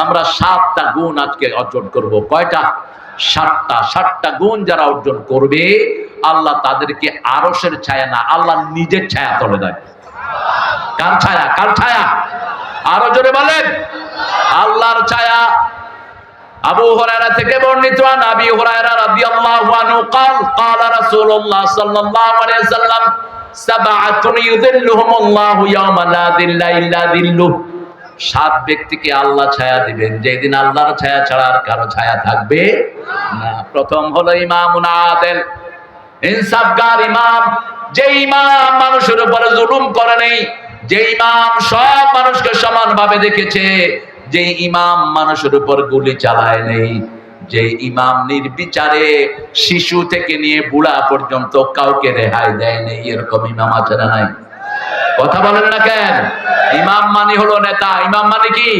আমরা 7টা গুণ আজকে অর্জন করব। কয়টা? 7টা। 7টা গুণ যারা অর্জন করবে আল্লাহ তাদেরকে আরশের ছায়া না, আল্লাহ নিজের ছায়া তলে দেয়। কার ছায়া? কার ছায়া? আরো জোরে বলেন, আল্লাহর ছায়া। আবু হুরায়রা থেকে বর্ণিত, নবী হুরায়রা রাদিয়াল্লাহু আনহু قال قال رسول الله صلى الله عليه وسلم سبعة يذلهم الله يوم لا ظل إلا ظله। 7 ব্যক্তিকে আল্লাহ ছায়া দিবেন যেদিন আল্লাহর ছায়া ছাড়া আর কারো ছায়া থাকবে না। প্রথম হলো ইমামুন আদিল, ইনসাফগার ইমাম। যে ইমাম মানুষের উপরে জুলুম করে নাই, যে ইমাম সব মানুষকে সমানভাবে দেখেছে, যে ইমাম মানুষের উপর গুলি চালায় নেই, যে ইমাম নির্বিচারে শিশু থেকে নিয়ে বুড়া পর্যন্ত কাউকে রেহাই দেয় নেই, এরকম ইমাম আছে না নাই? কথা বলেন না কেন? ইমাম মানে হলো নেতা। ইমাম মানে কি?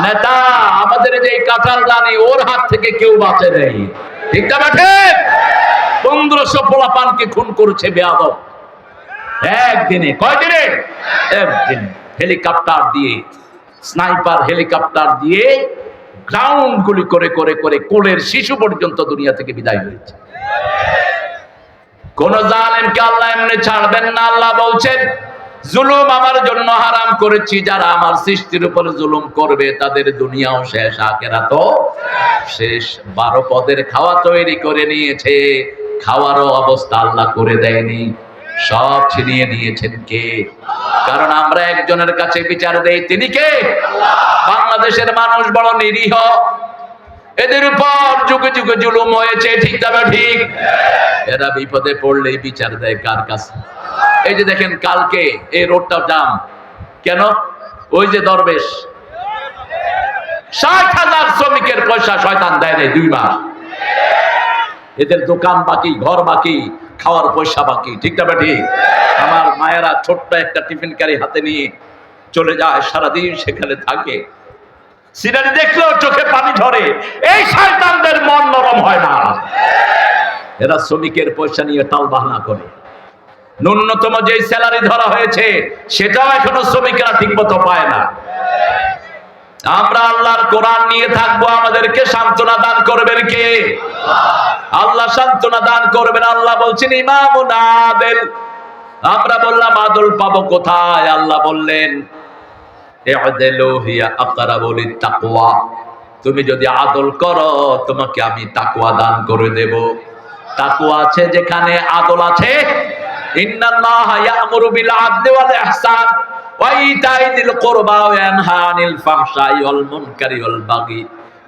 নেতা। আমাদের যে কাঁঠাল রানী, ওর হাত থেকে কেউ বাঁচে নেই, ঠিক না? বেঠে 1500 পোলাপানকে খুন করেছে বেয়াদব একদিনে। কয়দিনে? একদিনে। হেলিকপ্টার দিয়ে, স্নাইপার হেলিকপ্টার দিয়ে গ্রাউন্ড গুলি করে করে করে কোলের শিশু পর্যন্ত দুনিয়া থেকে বিদায় হয়েছে। কোন জালেমকে আল্লাহ এমনি ছাড়বেন না। আল্লাহ বলছেন, জুলুম আমার জন্য হারাম করেছি, যারা আমার সৃষ্টির উপর জুলুম করবে তাদের দুনিয়াও শেষ, আখিরাতও শেষ। 12 পদের খাওয়া তৈরি করে নিয়েছে, খাওয়ারও অবস্থা আল্লাহ করে দেয়নি, সব ছিনিয়ে নিয়েছেন কে? কারণ আমরা একজনের কাছে বিচার দেই, তিনি কে? বাংলাদেশের মানুষ বড় নিরীহ, এদের উপর যুগে যুগে জুলুম হয়েছে, ঠিক না? ঠিক। এরা বিপদে পড়লেই বিচার দেয় কার কাছে? এই যে দেখেন, কালকে এই রোডটা জাম কেন? ওই যে দরবেশ 60,000 শ্রমিকের পয়সা শয়তান দেয় নাই 2 মাস। এদের দোকান বাকি, ঘর বাকি, খাওয়ার পয়সা বাকি, ঠিক না? ঠিক। আমার মায়েরা ছোট্ট একটা টিফিন ক্যারি হাতে নিয়ে চলে যায়, সারাদিন সেখানে থাকে, সিনারি দেখলেও চোখে পানি ঝরে। এই শয়তানদের মন নরম হয় না, এরা শ্রমিকের পয়সা নিয়ে টাল বাহানা করে। ন্যূনতম যে স্যালারি ধরা হয়েছে সেটাও এখনো শ্রমিকেরা ঠিক মতো পায় না। আমরা আল্লাহর কোরআন নিয়ে থাকবো, আমাদেরকে সান্ত্বনা দান করবেন কে? আল্লাহ সান্ত্বনা দান করবেন। আল্লাহ বলছেন ইমামুন আদিল। আমরা বললাম আদল পাবো কোথায়? আল্লাহ বললেন ই'দিলু হিয়া আকরাবু লিত-তাকওয়া। তুমি যদি আদল করো তোমাকে আমি তাকওয়া দান করে দেব। তাকওয়া আছে যেখানে আদল আছে। ইন্নাল্লাহা ইয়া'মুরু বিল আদলি ওয়াল ইহসান ওয়া ইতাই যিল কুরবা ওয়া ইয়ানহা আনিল ফাহশাই ওয়াল মুনকারি ওয়াল বাগি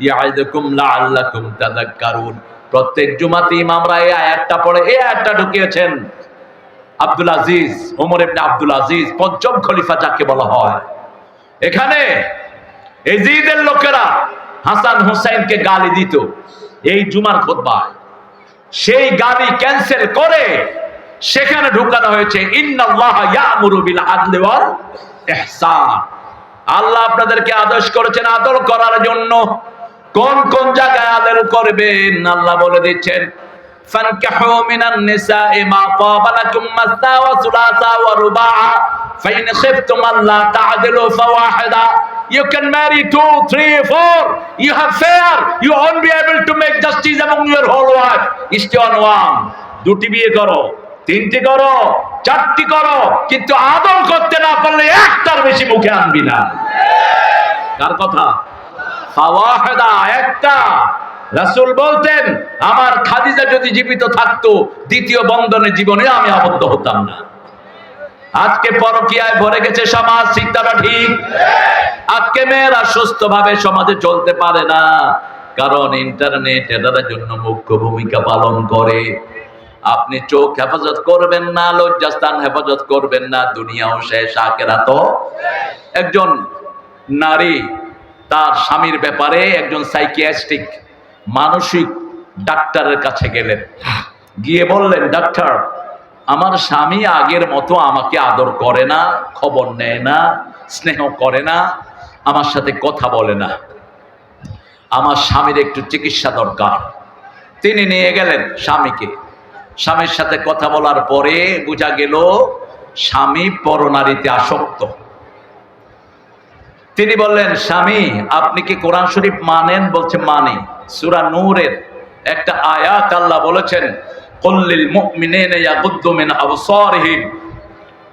ইয়া'iদুকুম লাআল্লাকুম তাযাক্কারুন। প্রত্যেক জুমাতে ইমামরা এই আয়াতটা পড়ে, এই আয়াতটা ঢুকিয়েছেন আব্দুল আজিজ, ওমর ইবনে আব্দুল আজিজ, ৫ম খলিফা যাকে বলা হয়। এখানে এজিদের লোকেরা হাসান হুসাইনকে গালি দিত এই জুমার খুতবায়, সেই গালি ক্যান্সেল করে সেখানে ঢুকানো হয়েছে ইন্নাল্লাহা ইয়া'মুরু বিল আদলি ওয়াল ইহসান। আল্লাহ আপনাদেরকে আদেশ করেছেন আদল করার জন্য। কোন কোন জায়গায় আদল করবেন আল্লাহ বলে দিচ্ছেন, ফানকিহু মিনান নিসাই মা তাবা লাকুম মাসনা ওয়া সুলাসা ওয়া রুবাআ ফাইন খিফতুম আল্লা তা'দিলু ফাওয়াহিদা। You can marry 2, 3, 4. You have fair. You won't be able to make justice among your whole wife. Stay on one. 2টি বিয়ে করো, 3টি করো, 4টি করো, কিন্তু আদল করতে না পারলে একটার বেশি মুখে আনবি না। কার কথা? ফাওয়াহিদা, একটা। রাসূল বলতেন আমার খাদিজা যদি জীবিত থাকতো দ্বিতীয় বন্ধনে জীবনে আমি আবদ্ধ হতাম না। আজকে পরকীয়ায় ভরে গেছে সমাজ, ঠিক না? ঠিক। আজকে মেয়েরা সুস্থভাবে সমাজে চলতে পারে না, কারণ ইন্টারনেট এটার জন্য মুখ্য ভূমিকা পালন করে। আপনি চোখ হেফাজত করবেন না, লজ্জাস্থান হেফাজত করবেন না, দুনিয়াও শেষ, আখিরাতও। একজন নারী তার স্বামীর ব্যাপারে একজন সাইকিয়াট্রিক, মানসিক ডাক্তারের কাছে গেলেন, গিয়ে বললেন, ডাক্তার আমার স্বামী আগের মতো আমাকে আদর করে না, খবর নেয় না, স্নেহ করে না, আমার সাথে কথা বলে না, আমার স্বামীর একটু চিকিৎসা দরকার। তিনি নিয়ে গেলেন স্বামীকে। স্বামীর সাথে কথা বলার পরে বোঝা গেল স্বামী পরনারীতে আসক্ত। তিনি বললেন, স্বামী আপনি কি কোরআন শরীফ মানেন? বলছে মানি। সূরা নূরের একটা আয়াত আল্লাহ বলেছেন, কুল্লিল মুমিনিনা ইয়াগুদ্দু মিন আবসারিহিম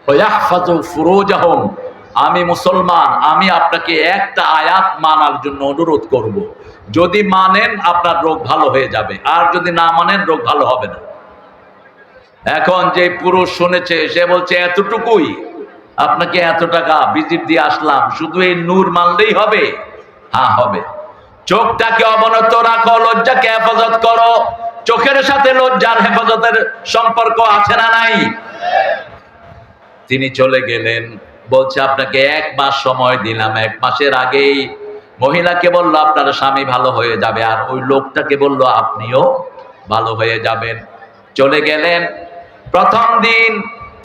ওয়া ইয়াহফাযু ফুরুজাহুম। আমি মুসলমান, আমি আপনাকে একটা আয়াত মানার জন্য অনুরোধ করব। যদি মানেন আপনার রোগ ভালো হয়ে যাবে, আর যদি না মানেন রোগ ভালো হবে না। এখন যে পুরুষ শুনেছে সে বলছে এতটুকুই, আপনাকে এত টাকা ভিজিট দিয়ে আসলাম, শুধু এই নূর মানলেই হবে? হ্যাঁ হবে। চোখটাকে অবনত রাখো, লজ্জাকে হেফাজত করো। চোখের সাথে লজ্জার হেফাজতের সম্পর্ক আছে না নাই? তিনি চলে গেলেন। বলছে আপনাকে 1 মাস সময় দিলাম। 1 মাসের আগেই মহিলাকে বলল আপনার স্বামী ভালো হয়ে যাবে, আর ওই লোকটাকে বলল আপনিও ভালো হয়ে যাবেন। চলে গেলেন। প্রথম দিন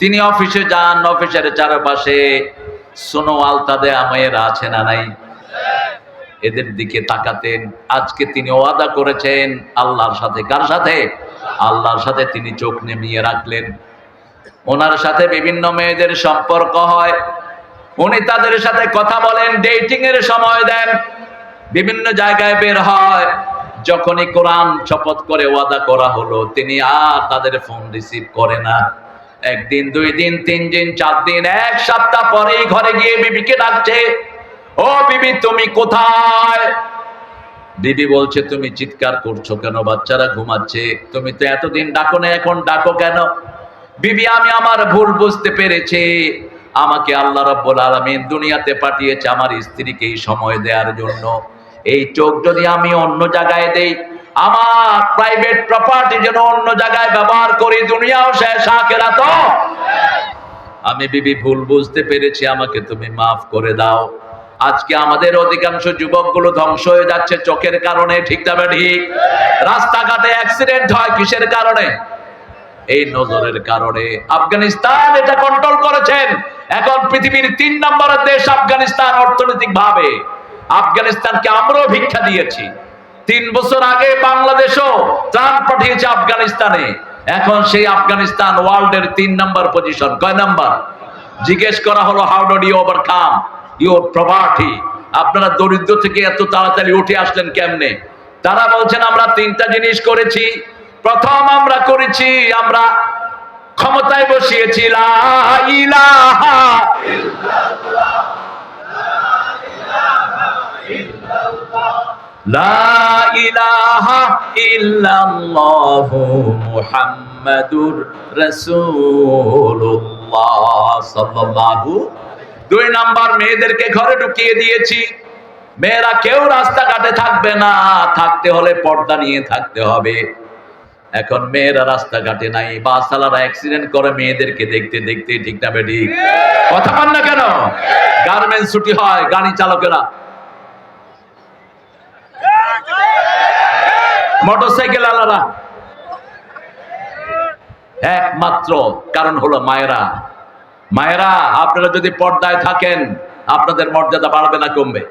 তিনি অফিসে যান, অফিসের চারপাশে সোনো আলতাদে মেয়েরা আছে না নাই? এদের দিকে তাকাতেন। আজকে তিনি ওয়াদা করেছেন আল্লাহর সাথে। কার সাথে? আল্লাহর সাথে। তিনি চোখ নেমিয়ে রাখলেন। ওনার সাথে বিভিন্ন মেয়েদের সম্পর্ক হয়, উনি তাদের সাথে কথা বলেন, ডেটিং এর সময় দেন, বিভিন্ন জায়গায় বের হয়। যখনই কোরআন শপথ করে ওয়াদা করা হলো, তিনি আর তাদের ফোন রিসিভ করে না। 1 দিন 2 দিন 3 দিন 4 দিন 1 সপ্তাহ পরেই ঘরে গিয়ে বিবিকে ডাকছে, ও বিবি তুমি কোথায়? বিবি বলছে তুমি চিৎকার করছো কেন? বাচ্চারা ঘুমাচ্ছে, তুমি তো এতদিন ডাকো না, এখন ডাকো কেন? বিবি আমি আমার ভুল বুঝতে পেরেছি, আমাকে আল্লাহ রাব্বুল আলামিন দুনিয়াতে পাঠিয়েছে আমার স্ত্রীকে সময় দেওয়ার জন্য। এই চোখ যদি আমি অন্য জায়গায় দেই, আমার প্রাইভেট প্রপার্টি যেন অন্য জায়গায় ব্যবহার করি, দুনিয়াও শেষ আখিরাতও। আমি বিবি ভুল বুঝতে পেরেছি, আমাকে তুমি মাফ করে দাও। আজকে আমাদের অধিকাংশ যুবকগুলো ধ্বংস হয়ে যাচ্ছে চোখের কারণে, ঠিক না ঠিক? রাস্তাঘাটে অ্যাক্সিডেন্ট হয় কিসের কারণে? এই নজরের কারণে। আফগানিস্তান এটা কন্ট্রোল করেছেন। এখন পৃথিবীর 3 নম্বরের দেশ আফগানিস্তান অর্থনৈতিক ভাবে। আফগানিস্তানকে আমরাও ভিক্ষা দিয়েছি। 3 বছর আগে বাংলাদেশও ত্রাণ পাঠিয়েছে আফগানিস্তানে। এখন সেই আফগানিস্তান ওয়ার্ল্ডের 3 নম্বর পজিশন। কয় নাম্বার? জিজ্ঞেস করা হলো how do you overcome your poverty, আপনারা দরিদ্র থেকে এত তাড়াতাড়ি উঠে আসলেন কেমনে? তারা বলছেন আমরা 3টা জিনিস করেছি। প্রথম আমরা করেছি, আমরা ক্ষমতায় বসিয়েছি লা ইলাহা ইল্লাল্লাহ, লা ইলাহা ইল্লাল্লাহু মুহাম্মাদুর রাসূলুল্লাহ সাল্লাল্লাহু। 2 নাম্বার মেয়েদেরকে ঘরে ঢুকিয়ে দিয়েছি। মেয়েরা কেউ রাস্তাঘাটে থাকবে না, থাকতে হলে পর্দা নিয়ে থাকতে হবে। এখন মেয়েরা রাস্তাঘাটে নাই, বাসওয়ালারা অ্যাক্সিডেন্ট করে মেয়েদেরকে দেখতে দেখতে, ঠিক না বেটি? কথা বল না কেন? গার্মেন্টস ছুটি হয়, গাড়ি চালকেরা, মোটরসাইকেল আলারা, একমাত্র কারণ হলো মায়েরা। মায়েরা আপনারা যদি পর্দায় থাকেন, আপনাদের মর্যাদা বাড়বে না কমবে?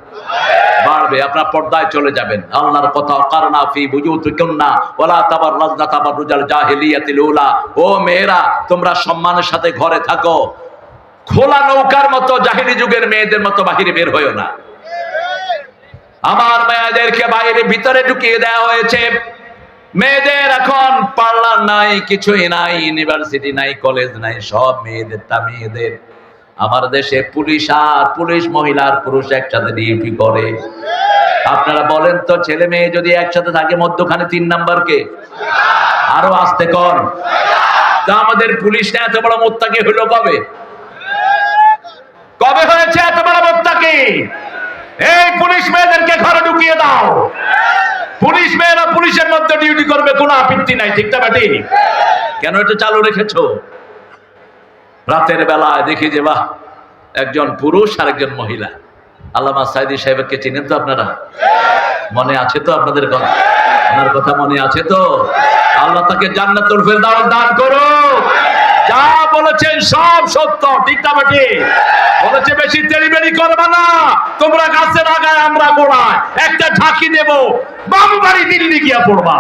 বাড়বে। আপনার পর্দায় চলে যাবেন। আল্লাহর কথা, কারনা ফি বুয়ুতিকুন্না ওয়ালা তাবাররাজনা তাবাররুজাল জাহিলিয়াতিল উলা। ও মেয়েরা তোমরা সম্মানের সাথে ঘরে থাকো, খোলা নৌকার মতো জাহিলি যুগের মেয়েদের মতো বাহিরে বের হইও না। আমার মেয়েদেরকে বাইরে ভিতরে ঢুকিয়ে দেওয়া হয়েছে। মেয়েদের এখন পার্লার নাই, কিছুই নাই, ইউনিভার্সিটি নাই, কলেজ নাই, সব মেয়েদের তা মেয়েদের। আমার দেশে পুলিশ আর পুলিশ, মহিলা আর পুরুষ একসাথে ডিউটি করে। আপনারা বলেন তো, ছেলে মেয়ে যদি একসাথে থাকে মধ্যখানে 3 নাম্বার কে? আরো আসতে কর। তা আমাদের পুলিশটা এত বড় মুত্তাকি হলো কবে? কবে হয়েছে এত বড় মুত্তাকি? এই পুলিশ মেয়েদেরকে ঘরে ঢুকিয়ে দাও। পুলিশ মেয়েরা পুলিশের মধ্যে ডিউটি করবে, কোনো আপত্তি নাই, ঠিক না বেটি? কেন এটা চালু রেখেছো? রাতের বেলায় দেখি যে বাহ, একজন পুরুষ আর একজন মহিলা। আল্লামা সাইদি সাহেবকে চিনেন তো আপনারা? মনে আছে তো আপনাদের কথা? ওনার কথা মনে আছে তো? আল্লাহ তাকে জান্নাতুল ফেরদাউস দান করুক। যা বলেছেন সব সত্য, ঠিক না বেটি? বলেছে বেশি তেড়িবেড়ি করবে না, তোমরা গাছের আগায় আমরা গোড়ায়, একটা ঝাঁকি দেব, বাবু বাড়ি দিল্লি গিয়া পড়বা।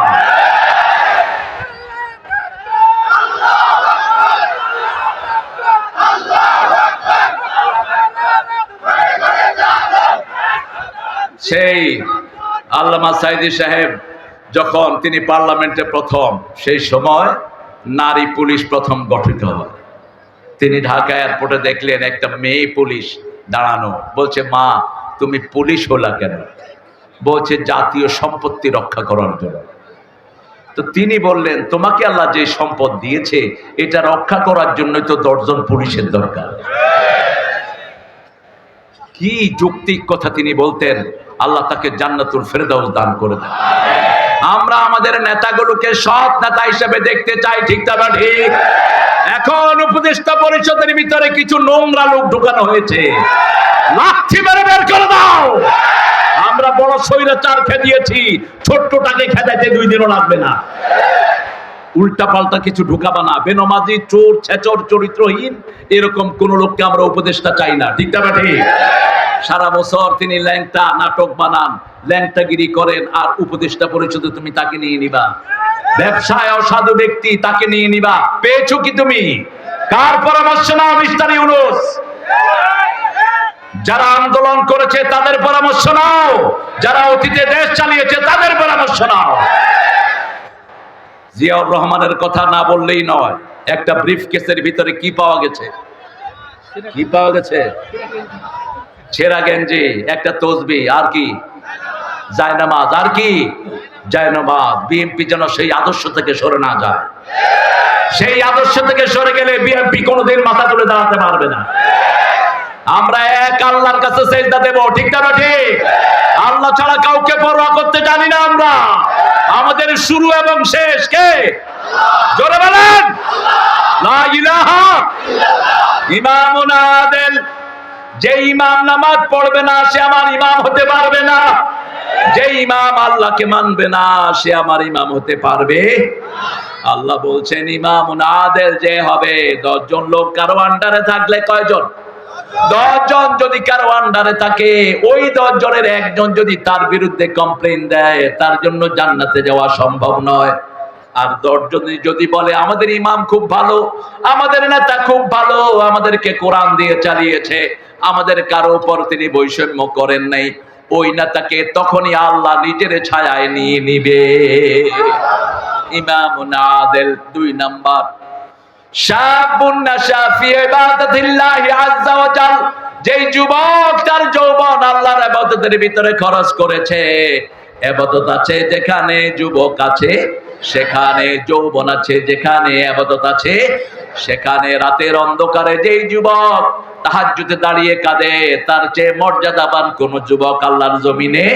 সেই আল্লামা সাইদি সাহেব যখন তিনি পার্লামেন্টে প্রথম, সেই সময় নারী পুলিশ প্রথম গঠিত হয়। তিনি ঢাকা এয়ারপোর্টে দেখলেন একটা মেয়ে পুলিশ দাঁড়ানো, বলছে মা তুমি পুলিশ হলা কেন? বলছে জাতীয় সম্পত্তি রক্ষা করার জন্য। তো তিনি বললেন তোমাকে আল্লাহ যে সম্পদ দিয়েছে এটা রক্ষা করার জন্যই তো 10 জন পুলিশের দরকার। কি যৌক্তিক কথা তিনি বলতেন। আল্লাহ তাকে জান্নাতুল ফেরদাউস দান করে দেন। আমরা আমাদের নেতাগুলোকে সৎ নেতা হিসেবে দেখতে চাই, ঠিক না ঠিক? এখন উপদেষ্টা পরিষদের ভিতরে কিছু নোংরা লোক ঢুকানো হয়েছে, লাঠি মেরে বের করে দাও। আমরা বড় স্বৈরাচার খেদিয়েছি, ছোট্টটাকে খেদাইতে 2 দিনও লাগবে না। উল্টা পাল্টা কিছু ঢুকাবা না। বেনমাজি, চোর, ছেচর, চরিত্রহীন এরকম কোন লোককে আমরা উপদেষ্টা চাই না, ঠিক না ঠিক? সারা বছর তিনি ল্যাংটা নাটক বানান, ল্যাংটাগিরি করেন, আর উপদেষ্টা পরিষদে তুমি তাকে নিয়ে নিবা। ব্যবসায় অসাধু ব্যক্তি, তাকে নিয়ে নিবা। পেয়েছো কি তুমি? কার পরামর্শ নাও মিস্টার ইউনূস? যারা আন্দোলন করেছে তাদের পরামর্শ নাও, যারা অতীতে দেশ চালিয়েছে তাদের পরামর্শ নাও। জিয়াউর রহমানের কথা না বললেই নয়। একটা ব্রিফ কেসের ভিতরে কি পাওয়া গেছে? কি পাওয়া গেছে? ছেঁড়া গেঞ্জি, একটা তসবিহ, আর কি? জায়নামাজ, আর কি? জায়নামাজ। বিএনপি যেন সেই আদর্শ থেকে সরে না যায়। সেই আদর্শ থেকে সরে গেলে বিএনপি কোনোদিন মাথা তুলে দাঁড়াতে পারবে না। আমরা এক আল্লাহর কাছে সেজদা দেব, ঠিক না ঠিক? আল্লাহ ছাড়া কাউকে পরোয়া করতে জানি না আমরা। আমাদের শুরু এবং শেষ কে? জোরে বলেন লা ইলাহা ইল্লাল্লাহ। ইমামুন আদিল। যে ইমাম নামাজ পড়বে না সে আমার ইমাম হতে পারবে না। যে ইমাম আল্লাহকে মানবে না সে আমার ইমাম হতে পারবে। আল্লাহ বলছেন ইমামুন আদিল যে হবে। 10 জন লোক কারো আন্ডারে থাকলে কয়জন? 10 জন যদি কারো আন্ডারে থাকে, ওই 10 জনের একজন যদি তার বিরুদ্ধে কমপ্লেইন দেয়, তার জন্য জান্নাতে যাওয়া সম্ভব নয়। আর 10 জন যদি বলে আমাদের ইমাম খুব ভালো, আমাদের নেতা খুব ভালো, আমাদেরকে কোরআন দিয়ে চালিয়েছে, আমাদের কারো উপর তিনি বৈষম্য করেন নাই, ওই নেতাকে তখনই আল্লাহ নিজের ছায়ায় নিয়ে নিবে। ইমামুন আদিল। 2 নাম্বার, শাবুন নাশা ফি ইবাদাতিল্লাহি আযজা ওয়া জাল। যেই যুবক তার যৌবন আল্লাহর ইবাদতের ভিতরে খরচ করেছে। ইবাদত আছে যেখানে যুবক আছে সেখানে যৌবন আছে, যেখানে ইবাদত আছে সেখানে রাতের অন্ধকারে যেই যুবক তাহাজ্জুদে দাঁড়িয়ে কাঁদে, তার চেয়ে মর্যাদাবান কোন যুবক আল্লাহর জমিনে।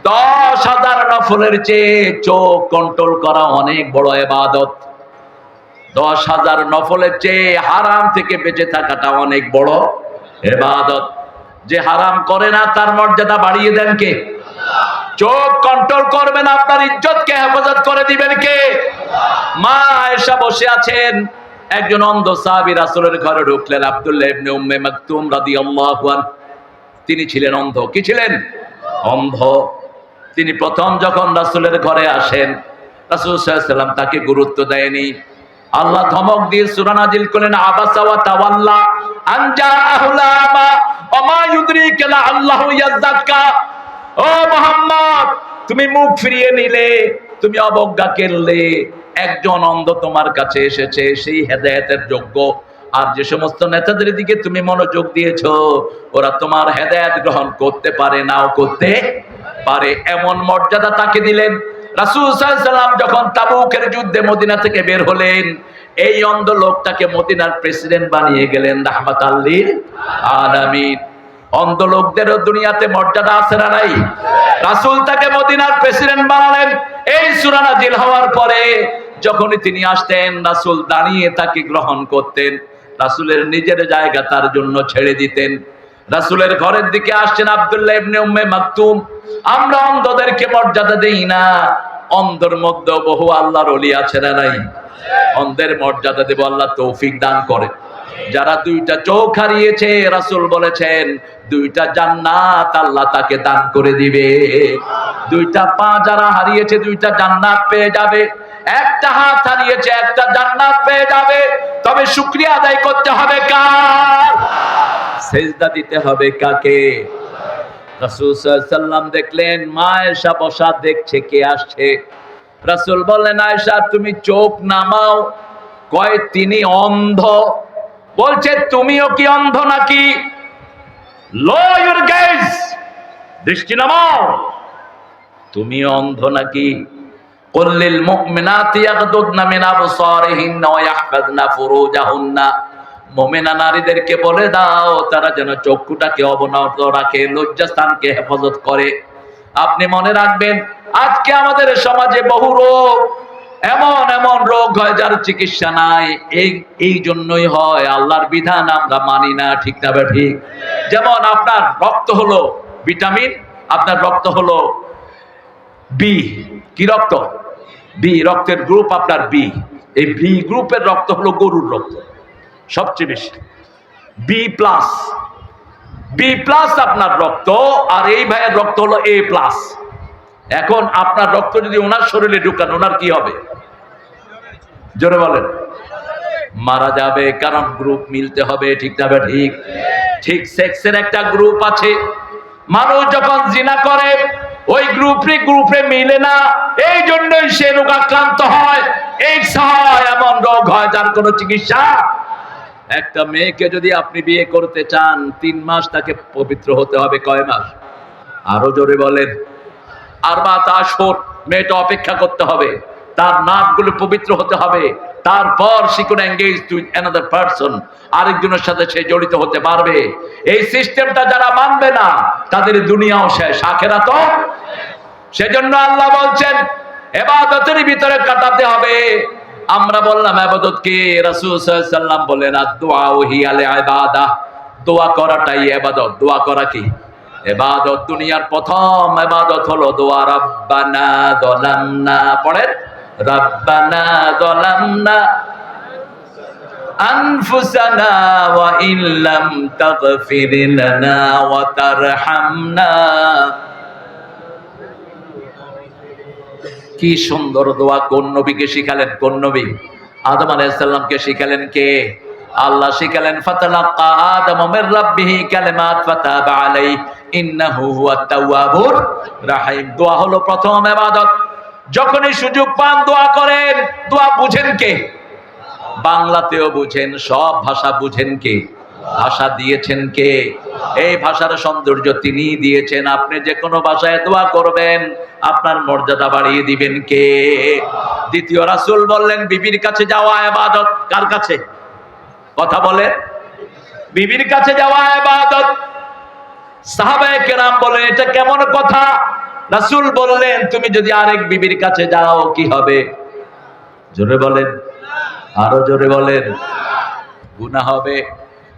10,000 নফলের চেয়ে চোখ কন্ট্রোল করা অনেক বড় ইবাদত। 10,000 নফলের চেয়ে হারাম থেকে বেঁচে থাকাটা অনেক বড় ইবাদত। যে হারাম করে না তার মর্যাদা বাড়িয়ে দেন কে? চোখ কন্ট্রোল করবেন, আপনার ইজ্জতকে হেফাজত করে দিবেন কে? মা আয়েশা বসে আছেন, একজন অন্ধ সাহাবী রাসূলের ঘরে ঢুকলেন, আব্দুল্লাহ ইবনে উম্মে মাকতুম রাদিয়াল্লাহু আনহু। তিনি ছিলেন অন্ধ। কি ছিলেন? অন্ধ। তিনি প্রথম যখন রাসূলের ঘরে আসেন, রাসূল সাল্লাল্লাহু আলাইহি ওয়াসাল্লাম তাকে গুরুত্ব দেয়নি। আল্লাহ ধমক দিয়ে সূরা নাজিল করলেন, আবাসা ওয়া তাওয়াল্লা আন জাআহুল আমা ওয়া মা ইউদরিকা লাআল্লাহু ইয়াযাক্কা। ও মুহাম্মদ, তুমি মুখ ফিরিয়ে নিলে, তুমি অবজ্ঞা করলে। একজন অন্ধ তোমার কাছে এসেছে, সেই হেদায়েতের যোগ্য। আর যে সমস্ত নেতাদের দিকে তুমি মনোযোগ দিয়েছো, ওরা তোমার হেদায়েত গ্রহণ করতে পারে, নাও করতে পারে। এমন মর্যাদা তাকে দিলেন। রাসূল সাল্লাল্লাহু আলাইহি ওয়াসাল্লাম যখন তাবুকের যুদ্ধে মদিনা থেকে বের হলেন, এই অন্ধ লোকটাকে মদিনার প্রেসিডেন্ট বানিয়ে গেলেন রাহমাতাল লিল আলামিন। অন্ধ লোকদেরও দুনিয়াতে মর্যাদা আছে না নাই? রাসূল তাকে মদিনার প্রেসিডেন্ট বানালেন। এই সূরা নাজিল হওয়ার পরে যখনই তিনি আসতেন, রাসূল দাঁড়িয়ে তাকে গ্রহণ করতেন, রাসূলের নিজের জায়গা তার জন্য ছেড়ে দিতেন। রাসূলের ঘরের দিকে আসছেন আব্দুল্লাহ ইবনে উম্মে মাকতুম। আমরা অন্ধদেরকে মর্যাদা দেই না। অন্ধের মধ্যে বহু আল্লাহর ওলি আছে না নাই? অন্ধের মর্যাদা দেব, আল্লাহ তৌফিক দান করে। যারা 2টা চোখ হারিয়েছে, রাসূল বলেছেন 2টা জান্নাত আল্লাহ তাকে দান করে দিবে। 2টা পা যারা হারিয়েছে 2টা জান্নাত পেয়ে যাবে। একটা হাত হারিয়েছে, একটা জান্নাত পেয়ে যাবে। তবে শুকরিয়া আদায় করতে হবে কার? সেজদা দিতে হবে কাকে? রাসূল সাল্লাল্লাহু আলাইহি সাল্লাম দেখলেন মা আয়েশা বসা, দেখছে কে আসছে। রাসূল বললেন, আয়েশা তুমি চোখ নামাও। কয় তিনি অন্ধ। বলছে তুমিও কি অন্ধ নাকি? লোয়ার ইউর গেজ, দৃষ্টি নামাও। তুমি অন্ধ নাকি? কুল লিল মুমিনাতি ইয়াগদুদনা মিন আবসারিহিন্না ওয়া ইয়াহফাযনা ফুরুজাহুন্না। মুমিনা নারীদেরকে বলে দাও তারা যেন চক্ষুটাকে অবনত রাখে, লজ্জাস্থানকে হেফাজত করে। আপনি মনে রাখবেন, আজকে আমাদের সমাজে বহু রোগ, এমন এমন রোগ হয় যার চিকিৎসা নাই। এই জন্যই হয় আল্লাহর বিধান আমরা মানি না, ঠিক না ঠিক? যেমন আপনার রক্ত হলো ভিটামিন, আপনার রক্ত হলো বি। কি রক্ত? বি। রক্তের গ্রুপ আপনার বি। এই বি গ্রুপের রক্ত হলো গরুর রক্ত সবচেয়ে বেশি, বি প্লাস। বি প্লাস আপনার রক্ত, আর এই ভাইয়ের রক্ত হলো এ প্লাস। এখন আপনার রক্ত যদি ওনার শরীরে ঢুকান, ওনার কি হবে? জোরে বলেন। মারা যাবে, কারণ গ্রুপ মিলতে হবে, ঠিক না ঠিক? ঠিক সেক্সের একটা গ্রুপ আছে। মানুষ যখন জিনা করে ওই গ্রুপে মিলে না, এই জন্যই সে রোগাক্রান্ত হয়, এইডস হয়, এমন রোগ হয় যার কোনো চিকিৎসা। একটা মেয়েকে যদি আপনি বিয়ে করতে চান, 3 মাস তাকে পবিত্র হতে হবে। কয় মাস? আরো জোরে বলেন। 4 আশর মেয়েটা অপেক্ষা করতে হবে, তার নাকগুলো পবিত্র হতে হবে, তারপর she could engage to another person, আরেকজনের সাথে সে জড়িত হতে পারবে। এই সিস্টেমটা যারা মানবে না তাদের দুনিয়াও শেষ, আখিরাতও। সেজন্য আল্লাহ বলছেন ইবাদতের ভিতরে কাটাতে হবে। আমরা বললাম ইবাদত কি? রাসূল সাল্লাল্লাহু আলাইহি সাল্লাম বলেন আদ-দুআ হিয়াল ইবাদাহ, দোয়া করাটাই ইবাদত। দোয়া করা কি? ইবাদত। দুনিয়ার প্রথম ইবাদত হলো দোয়া। রাব্বানা যালামনা, পড়েন রাব্বানা যালামনা আনফুসানা ওয়া ইল্লাম তাগফির লানা ওয়া তারহামনা। কি সুন্দর দোয়া! কোন নবীকে শিখালেন? কোন নবী? আদম আলাইহিস সালামকে শিখালেন কে? আল্লাহ শিখালেন ফাতালাক্কা আদম মির রাব্বিহি কালিমাত ফাতাবা আলাইহি ইন্নাহু হুয়াত তাওয়াবুর রাহিম। দোয়া হলো প্রথম ইবাদত। যখনই সুযোগ পান দোয়া করেন। দোয়া বুঝেন কে? বাংলাতেও বুঝেন, সব ভাষা বুঝেন কে? ভাষা দিয়েছেন কে? এই ভাষার সৌন্দর্য তিনি দিয়েছেন। আপনি যে কোনো ভাষায় দোয়া করবেন, আপনার মর্যাদা বাড়িয়ে দিবেন কে? দ্বিতীয় রাসূল বললেন বিবির কাছে যাওয়া ইবাদত। কার কাছে? কথা বলেন। বিবির কাছে যাওয়া ইবাদত। সাহাবায়ে কেরাম বলেন এটা কেমন কথা? রাসূল বললেন তুমি যদি আরেক বিবির কাছে যাও কি হবে? জোরে বলেন, আরো জোরে বলেন। গুনাহ হবে।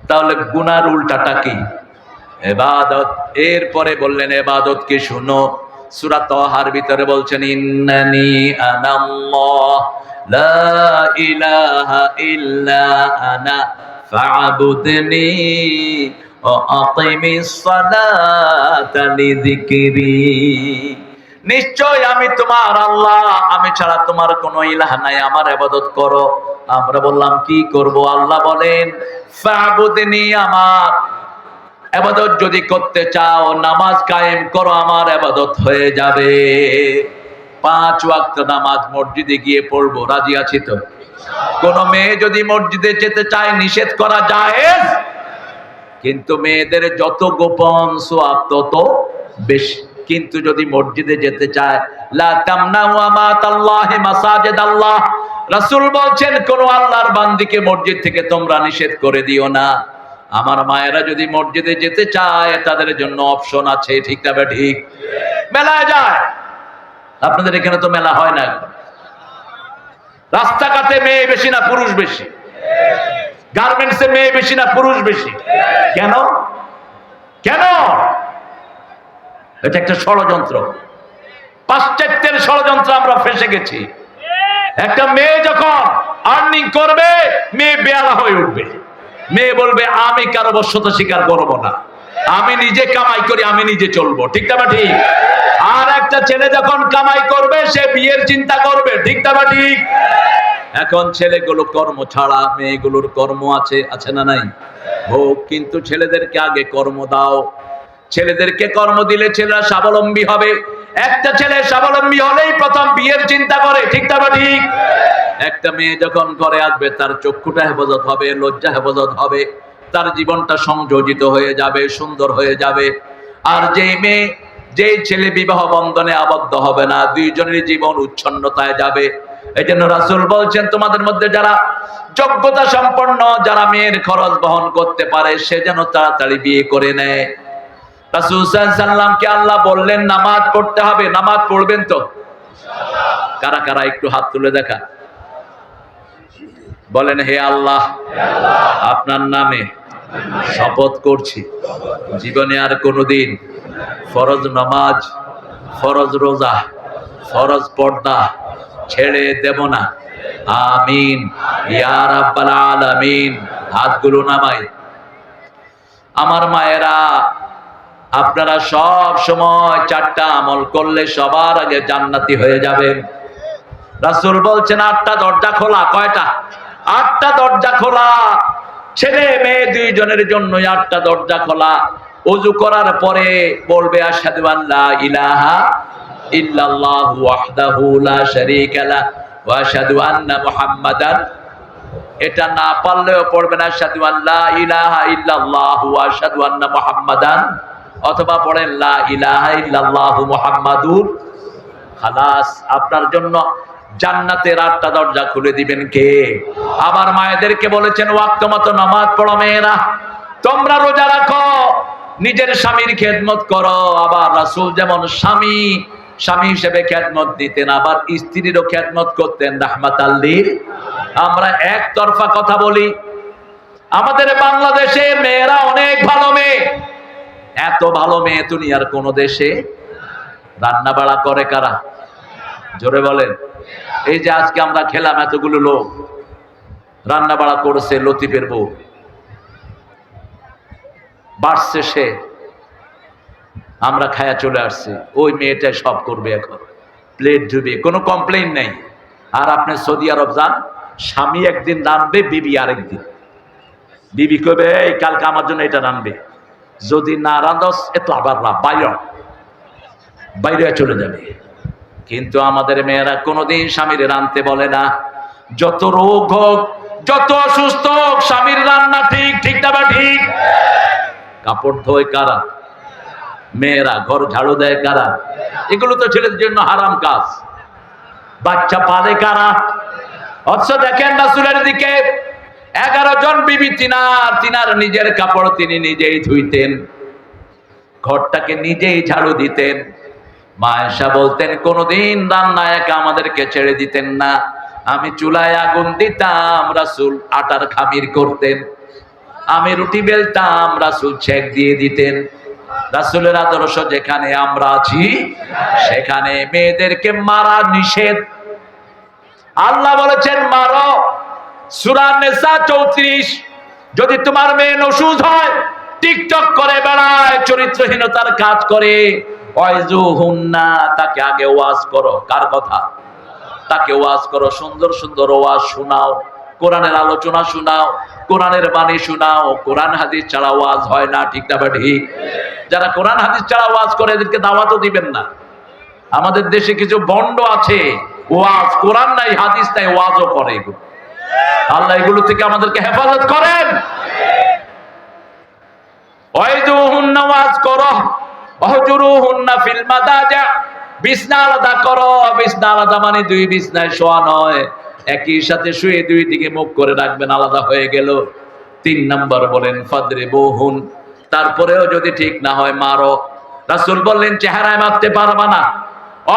তাহলে গুনার উল্টাটা কি? ইবাদত। এরপরে বললেন ইবাদত কি? শুনো, সূরা তাহার ভিতরে বলছেন ইন্নানি আনাল্লাহ লা ইলাহা ইল্লা আনা ফা'বুদনি ওয়া আকিমিস সালাতা লিযিকরি। নিশ্চয় আমি তোমার আল্লাহ, আমি ছাড়া তোমার কোনো ইলাহ নাই, আমার ইবাদত করো। আমরা বললাম কি করব? আল্লাহ বলেন ফা'বুদনি, আমার ইবাদত যদি করতে চাও নামাজ কায়েম করো, আমার ইবাদত হয়ে যাবে। 5 ওয়াক্ত নামাজ মসজিদে গিয়ে পড়বো, রাজি আছি তো? কোন মেয়ে যদি মসজিদে যেতে চায় নিষেধ করা জায়েজ, কিন্তু মেয়েদের যত গোপন সওয়াব তত বেশি। কিন্তু যদি মসজিদে যেতে চায়, লা তামনাউ আমাতাল্লাহি মাসাজিদাল্লাহ, রাসূল বলছেন কোন আল্লাহর বান্দিকে মসজিদ থেকে তোমরা নিষেধ করে দিও না। আমার মায়েরা যদি মসজিদে যেতে চায় তাদের জন্য অপশন আছে, ঠিক না ঠিক? মেলায় যায়। আপনাদের এখানে তো মেলা হয় না। রাস্তাঘাটে মেয়ে বেশি না পুরুষ বেশি? গার্মেন্টসে মেয়ে বেশি না পুরুষ বেশি? কেন? কেন? এটা একটা ষড়যন্ত্র, পাশ্চাত্যের ষড়যন্ত্র। আমরা ফেঁসে গেছি। একটা মেয়ে যখন আর্নিং করবে, মেয়ে বেয়ালা হয়ে উঠবে। মেয়ে বলবে আমি কারো বশ্যতা স্বীকার করবো না, আমি নিজে কামাই করি, আমি নিজে চলবো, ঠিক না ঠিক? আর একটা ছেলে যখন কামাই করবে সে বিয়ের চিন্তা করবে, ঠিক না ঠিক? এখন ছেলেগুলো কর্ম ছাড়া, মেয়েগুলোর কর্ম আছে, আছে না নাই? হোক, কিন্তু ছেলেদেরকে আগে কর্ম দাও। ছেলেদেরকে কর্ম দিলে ছেলেরা স্বাবলম্বী হবে। একটা ছেলে স্বাবলম্বী হলেই প্রথম বিয়ের চিন্তা করে, ঠিক না ঠিক? একটা মেয়ে যখন ঘরে আসবে তার চক্ষুটা হেফাজত হবে, লজ্জা হেফাজত হবে, তার জীবনটা সংযোজিত হয়ে যাবে, সুন্দর হয়ে যাবে। আর যেই ছেলে বিবাহ বন্ধনে আবদ্ধ হবে না, দুইজনের জীবন উচ্ছন্নতায় যাবে। এই জন্য রাসূল বলছেন, তোমাদের মধ্যে যারা যোগ্যতা সম্পন্ন, যারা মেয়ের খরচ বহন করতে পারে, সে যেন তাড়াতাড়ি বিয়ে করে নেয়। রাসূল সাল্লাল্লাহু আলাইহি ওয়াসাল্লামকে আল্লাহ বললেন নামাজ পড়তে হবে। নামাজ পড়বেন তো? কারা কারা একটু হাত তুলে দেখা বলেন, হে আল্লাহ, আপনার নামে শপথ করছি, জীবনে আর কোনোদিন ফরজ নামাজ, ফরজ রোজা, ফরজ পর্দা ছেড়ে দেব না। আমিন ইয়া রাব্বাল আলামিন। হাতগুলো নামাই। আমার মায়েরা, আপনারা সব সময় 4টা আমল করলে সবার আগে জান্নাতি হয়ে যাবেন। রাসূল বলছেন 8টা দরজা খোলা। কয়টা? 8টা দরজা খোলা। ছেলে মেয়ে দুইজনের জন্য 8টা দরজা খোলা। ওযু করার পরে বলবে আশহাদু আল্লা ইলাহা ইল্লাল্লাহু ওয়াহদাহু লা শারীকা লা ওয়া আশহাদু আন্না মুহাম্মাদান। এটা না পারলেও পড়বেন আশহাদু আল্লা ইলাহা ইল্লাল্লাহু ওয়া আশহাদু আন্না মুহাম্মাদান, অথবা পড়েন লা ইলাহা ইল্লাল্লাহু মুহাম্মাদুর। খালাস, আপনার জন্য জান্নাতের 8টা দরজা খুলে দিবেন কে? আবার মায়েদেরকে বলেছেন ওয়াক্ত মতো নামাজ পড়ো মেয়েরা, তোমরা রোজা রাখো, নিজের স্বামীর খেদমত করো। আবার রাসূল যেমন স্বামী হিসেবে খেদমত দিতেন, আবার স্ত্রীরও খেদমত করতেন রাহমাতাল লিল। আমরা একতরফা কথা বলি। আমাদের বাংলাদেশের মেয়েরা অনেক ভালো মেয়ে, এত ভালো মেয়ে দুনিয়ার কোন দেশে। রান্না বাড়া করে কারা? জোরে বলেন। এই যে আজকে আমরা খেলাম, এতগুলো লোক রান্না বাড়া করেছে লতিফের বউ। বাড়ছে সে, আমরা খায়া চলে আসছি। ওই মেয়েটাই সব করবে, এখন প্লেট ধুবে, কোনো কমপ্লেইন নেই। আর আপনি সৌদি আরব যান, স্বামী একদিন রানবে, বিবি আরেকদিন। বিবি কবে এই কালকে আমার জন্য এটা রানবে, যদি না রাঁধস এত আবার বাইরে চলে যাবে। কিন্তু আমাদের মেয়েরা কোনোদিন স্বামীর রানতে বলে না। যত রোগ হোক, যত অসুস্থ হোক, স্বামীর রান্না ঠিক না বা ঠিক? কাপড় ধোয় কারা? মেয়েরা। ঘর ঝাড়ু দেয় কারা? এগুলো তো ছেলেদের জন্য হারাম কাজ। বাচ্চা পালে কারা? অথচ দেখেন রাসূলের দিকে 11 জন বিবি তিনার নিজের কাপড় তিনি নিজেই ধুইতেন, ঘরটাকে নিজেই ঝাড়ু দিতেন। মা আয়েশা বলতেন কোনোদিন রান্না একা আমাদেরকে ছেড়ে দিতেন না। আমি চুলায় আগুন দিতাম, রাসূল আটার খামির করতেন। আমি রুটি বেলতাম, রাসূল ছেঁক দিয়ে দিতেন। রাসূলের আদর্শ যেখানে আমরা আছি, সেখানে মেয়েদেরকে মারা নিষেধ। আল্লাহ বলেছেন মারো, সূরা নিসা 34। যদি তোমার মেয়ে নসুজ হয়, টিকটক করে বেড়ায়, চরিত্রহীনতার কাজ করে, ওয়াইজুহুন্না, তাকে আগে ওয়াজ করো। কার কথা? তাকে ওয়াজ করো, সুন্দর সুন্দর ওয়াজ শোনাও, কোরআনের আলোচনা শোনাও, কোরআনের বাণী শোনাও। কোরআন হাদিস ছাড়া ওয়াজ হয় না, ঠিক না ঠিক? যারা কোরআন হাদিস ছাড়া ওয়াজ করে এদেরকে দাওয়াতও দিবেন না। আমাদের দেশে কিছু বন্ড আছে, ওয়াজ কোরআন নাই, হাদিস নাই, ওয়াজও করে। এগুলো আল্লাহ এগুলো থেকে আমাদেরকে হেফাজত করেন। ওয়াইদুহুন্না, ওয়াজ করো, ওয়াহজুরুহুন্না ফিল মাদাজা, বিছনা আলাদা করো। বিছনা আলাদা মানে 2 বিছনায় শোয়া নয়, একই সাথে শুয়ে 2 দিকে মুখ করে রাখবেন, আলাদা হয়ে গেল। 3 নাম্বার বলেন ফাদরিবুহুন, তারপরেও যদি ঠিক না হয় মারো। রাসূল বললেন চেহারায় মারতে পারবা না,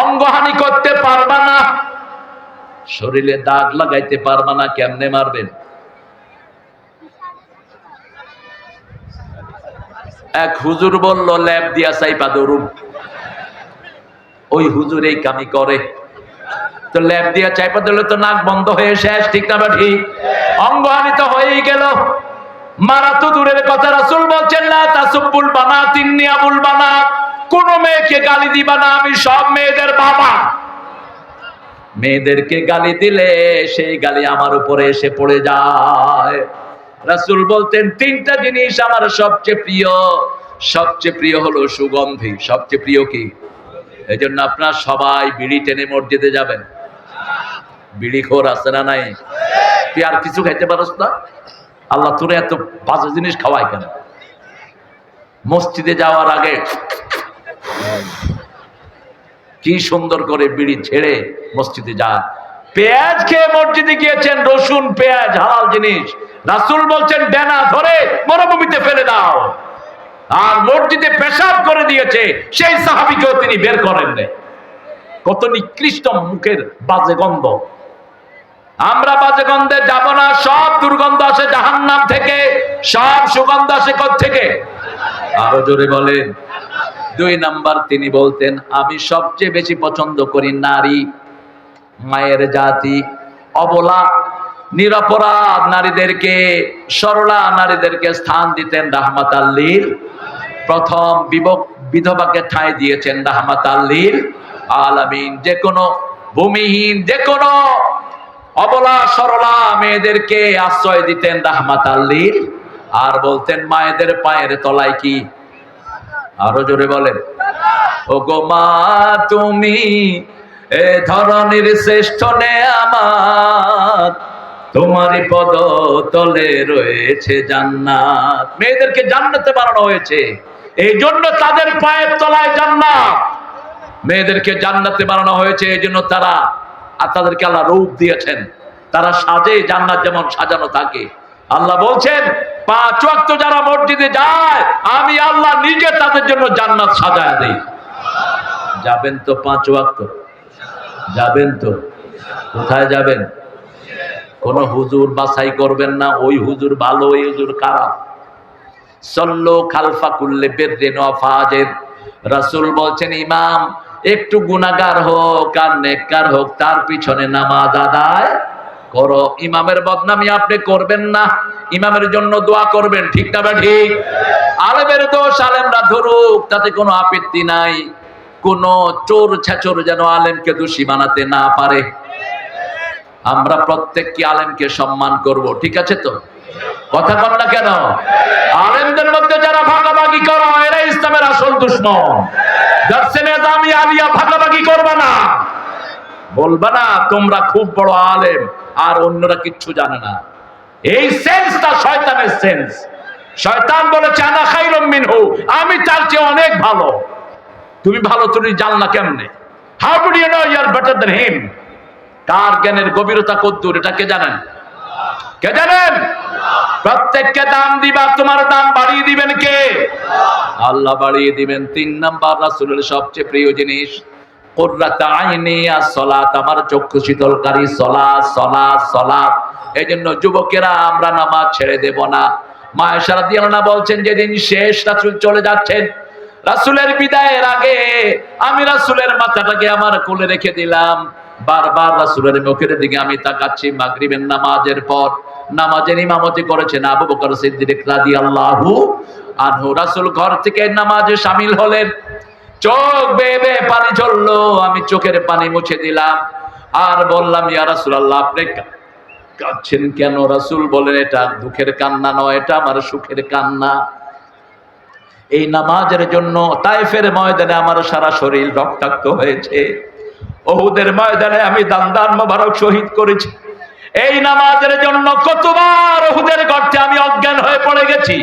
অঙ্গহানি করতে পারবা না, শরীরে দাগ লাগাইতে পারবা না, কেমনে মারবেন? এক হুজুর বলল ল্যাব দিয়া চাইপা দরুম। ওই হুজুর এই কামি করে, তো ল্যাব দিয়া চাইপা দিলে তো নাক বন্ধ হয়ে শেষ, ঠিক না ঠিক? অঙ্গহানি তো হয়েই গেল। মারা তো দূরের কথা, রাসূল বলছেন লা তাসুবুল বানাত ইন্নী আবুল বানাত, কোন মেয়েকে গালি দিবা না, আমি সব মেয়েদের বাবা। মেয়েদেরকে গালি দিলে সেই গালি আমার উপরে এসে পড়ে যায়। রাসূল বলতেন 3টা জিনিস আমার সবচেয়ে প্রিয়, সবচেয়ে প্রিয় হলো সুগন্ধি। সবচেয়ে প্রিয় কি? এই জন্য আপনারা সবাই বিড়ি টেনে মসজিদে যাবেন। বিড়ি খোর আছে না নাই? তুই আর কিছু খাইতে পারস না? আল্লাহ তোরে এত বাজে জিনিস খাওয়ায় কেন? মসজিদে যাওয়ার আগে কি সুন্দর করে বিড়ি ছেড়ে মসজিদে যায়। পেঁয়াজ খেয়ে মসজিদে গিয়েছেন, রসুন পেঁয়াজ হালাল জিনিস। রাসূল বলছেন ডেনা ধরে মরুভূমিতে ফেলে দাও। আর মসজিদে পেশাব করে দিয়েছে, সেই সাহাবীকেও তিনি বের করেন না। কত নিকৃষ্ট মুখের বাজে গন্ধ। আমরা বাজে গন্ধে যাব না। সব দুর্গন্ধ আসে জাহান্নাম থেকে, সব সুগন্ধ আসে কোত্থেকে? আরো জোরে বলেন। 2 নাম্বার তিনি বলতেন, আমি সবচেয়ে বেশি পছন্দ করি নারী, মায়ের জাতি, অবলা নিরপরাধ নারীদেরকে, সরলা নারীদেরকে স্থান দিতেন রাহমাতাল লিল। প্রথম বিধবাকে ঠাঁই দিয়েছেন রাহমাতাল লিল আলামিন। যে কোনো ভূমিহীন, যে কোনো অবলা সরলা মেয়েদেরকে আশ্রয় দিতেন রাহমাতাল লিল। আর বলতেন মায়েদের পায়ের তলায় কি? আরো জোরে বলেন। ও গো মা তুমি এ ধরনের শ্রেষ্ঠ নেয়ামত, তোমারই পদ তলে রয়েছে জান্নাত। মেয়েদেরকে জান্নাতে বানানো হয়েছে, এই জন্য তাদের পায়ের তলায় জান্নাত। মেয়েদেরকে জান্নাতে বানানো হয়েছে এই জন্য তাদেরকে আল্লাহ রূপ দিয়েছেন। তারা সাজে, জান্নাত যেমন সাজানো থাকে। আল্লাহ বলছেন 5 ওয়াক্ত যারা মসজিদে যায়, আমি আল্লাহ নিজে তাদের জন্য জান্নাত সাজায় দেই। যাবেন তো 5 ওয়াক্ত? যাবেন তো? কোথায় যাবেন? কোন হুজুর বাছাই করবেন না, ওই হুজুর ভালো, ওই হুজুর খারাপ। সল্লু খালফা কুল্লি বিররিন ওয়া ফাজির। রাসূল বলছেন ইমাম একটু গুনাহগার হোক আর নেককার হোক, তার পিছনে নামাজ আদায় করো। ইমামের বদনামি আপনি করবেন না, ইমামের জন্য দোয়া করবেন। ঠিক না বা ঠিক? আলেমের দোষ আলেমরা ধরুক, তাতে কোনো আপত্তি নাই। কোন চোর ছেচর যেন আলেমকে দোষী বানাতে না পারে। আমরা প্রত্যেককে আলেমকে সম্মান করব, ঠিক আছে তো? কথা কন না কেন? আলেমদের মধ্যে যারা ভাগাভাগি করো, এরা ইসলামের আসল দুশমন। দর্শে নিজামি আলিয়া ভাগাভাগি করবে না, বলবা না তোমরা খুব বড় আলেম আর অন্যরা কিচ্ছু জানে না। এই সেন্সটা শয়তানের সেন্স। শয়তান বলেছে আনা খায়রুম মিনহু, আমি তার চেয়ে অনেক ভালো। তুমি ভালো, তুমি জানলা কেমনে? How do you know you are better than him? কার জ্ঞানের গভীরতা কতদূর, এটা কে জানেন? কে জানেন? প্রত্যেককে দাম দিবা, তোমার দাম বাড়িয়ে দিবেন কে? আল্লাহ বাড়িয়ে দিবেন। 3 নাম্বার রাসূলের সবচেয়ে প্রিয় জিনিস কুররাত আইনি as-সালাত, আমার চক্ষু শীতলকারী সালাত, সালাত, সালাত। এইজন্য যুবকেরা আমরা নামাজ ছেড়ে দেব না। মা আয়েশা রাদিয়াল্লাহু আনহা বলছেন যেদিন শেষ রাসূল চলে যাচ্ছেন, রাসূলের বিদায়ের আগে আমি রাসূলের মাথাটাকে আমার কোলে রেখে দিলাম। বারবার রাসূলের মুখের দিকে আমি তাকাচ্ছি। মাগরিবের নামাজের পর নামাজের ইমামতি করেছেন আবু বকর সিদ্দিক রাদিয়াল্লাহু আনহু। রাসূল ঘর থেকে নামাজে শামিল হলেন। চোখ বেয়ে বেয়ে পানি ঝরলো, আমি চোখের পানি মুছে দিলাম আর বললাম ইয়া রাসূলুল্লাহ আপনি কাঁদছেন কেন? রাসূল বলেন এটা দুঃখের কান্না নয়, এটা আমার সুখের কান্না। এই নামাজের জন্য তায়েফের ময়দানে আমার সারা শরীর রক্তাক্ত হয়েছে, উহুদের ময়দানে আমি দান মোবারক শহীদ করেছি। এই নামাজের জন্য কতবার উহুদের গর্তে আমি অজ্ঞান হয়ে পড়ে গেছি।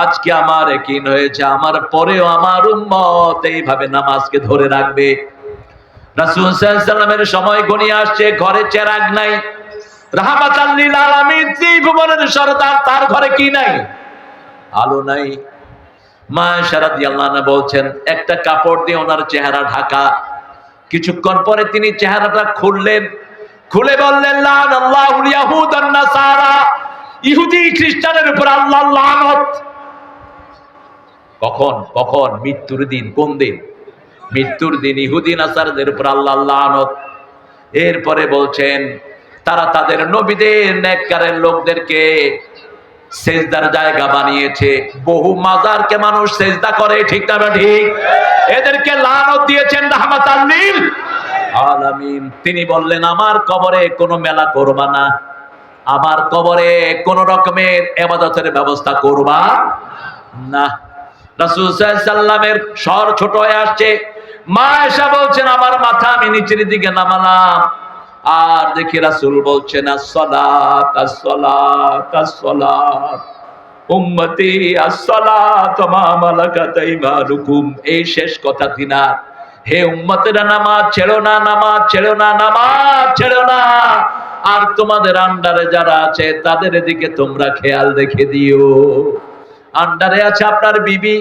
আজকে আমার ইয়াকিন হয়েছে আমার পরেও আমার উম্মত এইভাবে নামাজকে ধরে রাখবে। রাসূল সাল্লাল্লাহু আলাইহি ওয়াসাল্লামের সময় ঘনিয়ে আসছে, ঘরে চেরাগ নাই। রাহমাতাল লিল আলামিন ত্রিভুবনের সরদার, তার ঘরে কি নাই? আলো নাই। মা আয়েশা রাদিয়াল্লাহু আনহা বলছেন একটা কাপড় দিয়ে ওনার চেহারা ঢাকা। কিছুক্ষণ পরে তিনি চেহারাটা খুললেন, খুলে বললেন লানাল্লাহুল ইয়াহুদ ওয়ান নাসারা, ইহুদি খ্রিস্টানের উপর আল্লাহর লানত। কখন? কখন? মৃত্যুর দিন। কোন দিন? মৃত্যুর দিন ইহুদি নাসারাদের উপর আল্লাহর লানত। এরপরে বলছেন তারা তাদের নবীদের নেককারের লোকদেরকে সেজদার জায়গা বানিয়েছে। বহু মাজারকে মানুষ সেজদা করে, ঠিক না ঠিক? এদেরকে লানত দিয়েছেন রাহমাতাল লিল আলামিন। তিনি বললেন আমার কবরে কোনো মেলা করবা না, আমার কবরে কোন রকমের ইবাদতের ব্যবস্থা করবা না। রাসূল সাল্লাল্লাহু আলাইহি সাল্লামের স্বর ছোট হয়ে আসছে। মা আয়েশা বলছেন আমার মাথা আমি নিচের দিকে নামালাম, আর দেখি রাসূল বলছেন as-salat as-salat as-salat উম্মতি as-salat মা মালাকাত আইমানুকুম। এই শেষ কথা তিনার, হে উম্মতেরা নামাজ ছেড়ো না, নামাজ ছেড়ো না, নামাজ ছেড়ো না, আর তোমাদের আন্ডারে যারা আছে তাদের দিকে তোমরা খেয়াল রেখে দিও। আন্ডারে আছে আপনার বিবি,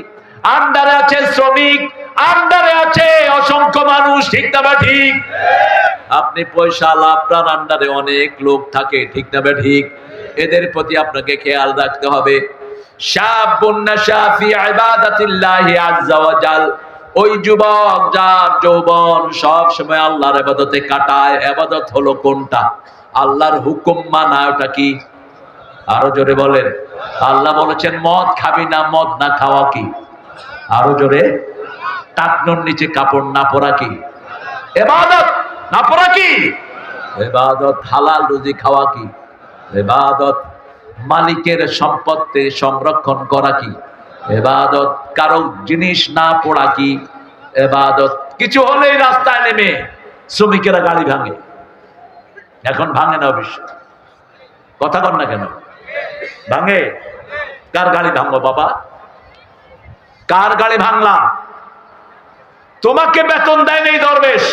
আন্ডারে আছে শ্রমিক, আন্ডারে আছে অসংখ্য মানুষ, ঠিক না বা ঠিক? আপনি পয়সা লাভ, আপনার আন্ডারে অনেক লোক থাকে, ঠিক না বা ঠিক? এদের প্রতি আপনাকে খেয়াল রাখতে হবে। শাবুন নাশা ফি ইবাদাতিল্লাহি আযজা ওয়া জাল, ওই যুবক যার যৌবন সব সময় আল্লাহর ইবাদতে কাটায়। ইবাদত হলো কোনটা? আল্লাহর হুকুম মানা। ওটা কি? আরো জোরে বলেন। আল্লাহ বলেছেন মদ খাবি না, মদ না খাওয়া কি? আরো জোরে। টাকনোর নিচে কাপড় না পরা কি ইবাদত? না পরা কি ইবাদত? হালাল রুজি খাওয়া কি ইবাদত? মালিকের সম্পত্তি সংরক্ষণ করা কি ইবাদত? কারো জিনিস না পড়া কি ইবাদত? কিছু হলেই রাস্তায় নেমে শ্রমিকেরা গাড়ি ভাঙে, এখন ভাঙে না অবশ্য, কথা কন না কেন? ভাঙে। কার গাড়ি ভাঙবো বাবা? কার গাড়ি ভাঙলাম? তোমাকে বেতন দেয় নেই দরবেশ,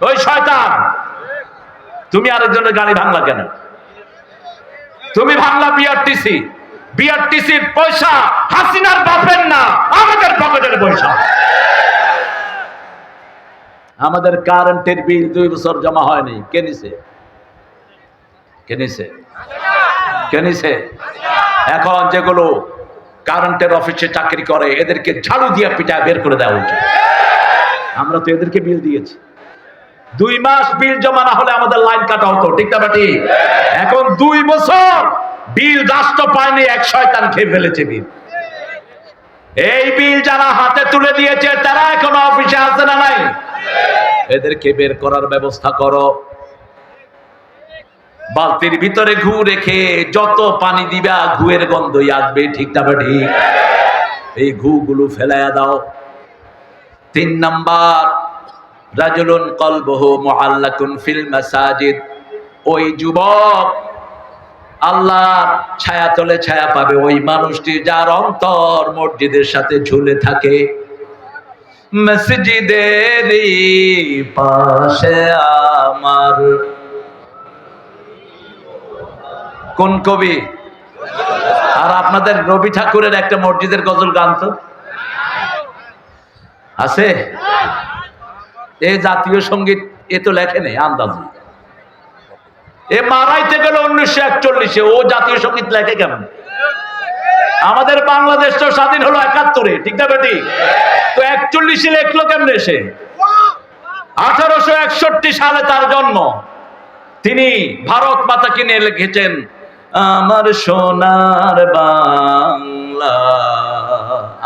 ওই শয়তান। তুমি আরেকজনের গাড়ি ভাঙলা কেন? তুমি ভাঙলা বিআরটিসি, বিআরটিসির পয়সা হাসিনার বাপের না, আমাদের পকেটের পয়সা। আমাদের কারেন্টের বিল 2 বছর জমা হয়নি, কে নিছে? কে নিছে? কে নিছে? এখন যেগুলো কারেন্টের অফিসে চাকরি করে এদেরকে ঝাড়ু দিয়ে পিটায় বের করে দেওয়া উচিত। আমরা তো এদেরকে বিল দিয়েছি, 2 মাস বিল জমা না হলে আমাদের লাইন কাটা হতো, ঠিক না বেটি? এখন 2 বছর বিল রাষ্ট্র পায়নি, এক শয়তান খেয়ে ফেলেছে বিল। এই বিল যারা হাতে তুলে দিয়েছে তারা এখনো অফিসে আছে না নাই? এদেরকে বের করার ব্যবস্থা করো। বালতির ভিতরে ঘু রেখে যত পানি দিবা ঘুয়ের গন্ধই আসবে, ঠিক না বেটি? এই ঘু গুলো ফেলাইয়া দাও। 3 নাম্বার, রাজুলুন কলবুহু মুআল্লাকুন ফিল মাসাজিদ, ওই যুবক আল্লাহর ছায়া তলে ছায়া পাবে ওই মানুষটি যার অন্তর মসজিদের সাথে ঝুলে থাকে। মসজিদের পাশে আমার, কোন কবি? আর আপনাদের রবি ঠাকুরের একটা মসজিদের গজল গান তো আছে। এই জাতীয় সঙ্গীত এ তো লেখে নেই আন্দাজি, এ মারাইতে গেল 1941-এ, ও জাতীয় সঙ্গীত লেখে কেমন? আমাদের বাংলাদেশ তো স্বাধীন হলো 71-এ, ঠিক না বেটি? তো 41-এ লেখলো কেমনে সে? 1861 সালে তার জন্ম। তিনি ভারত মাতাকে নিয়ে লিখেছেন আমার সোনার বাংলা।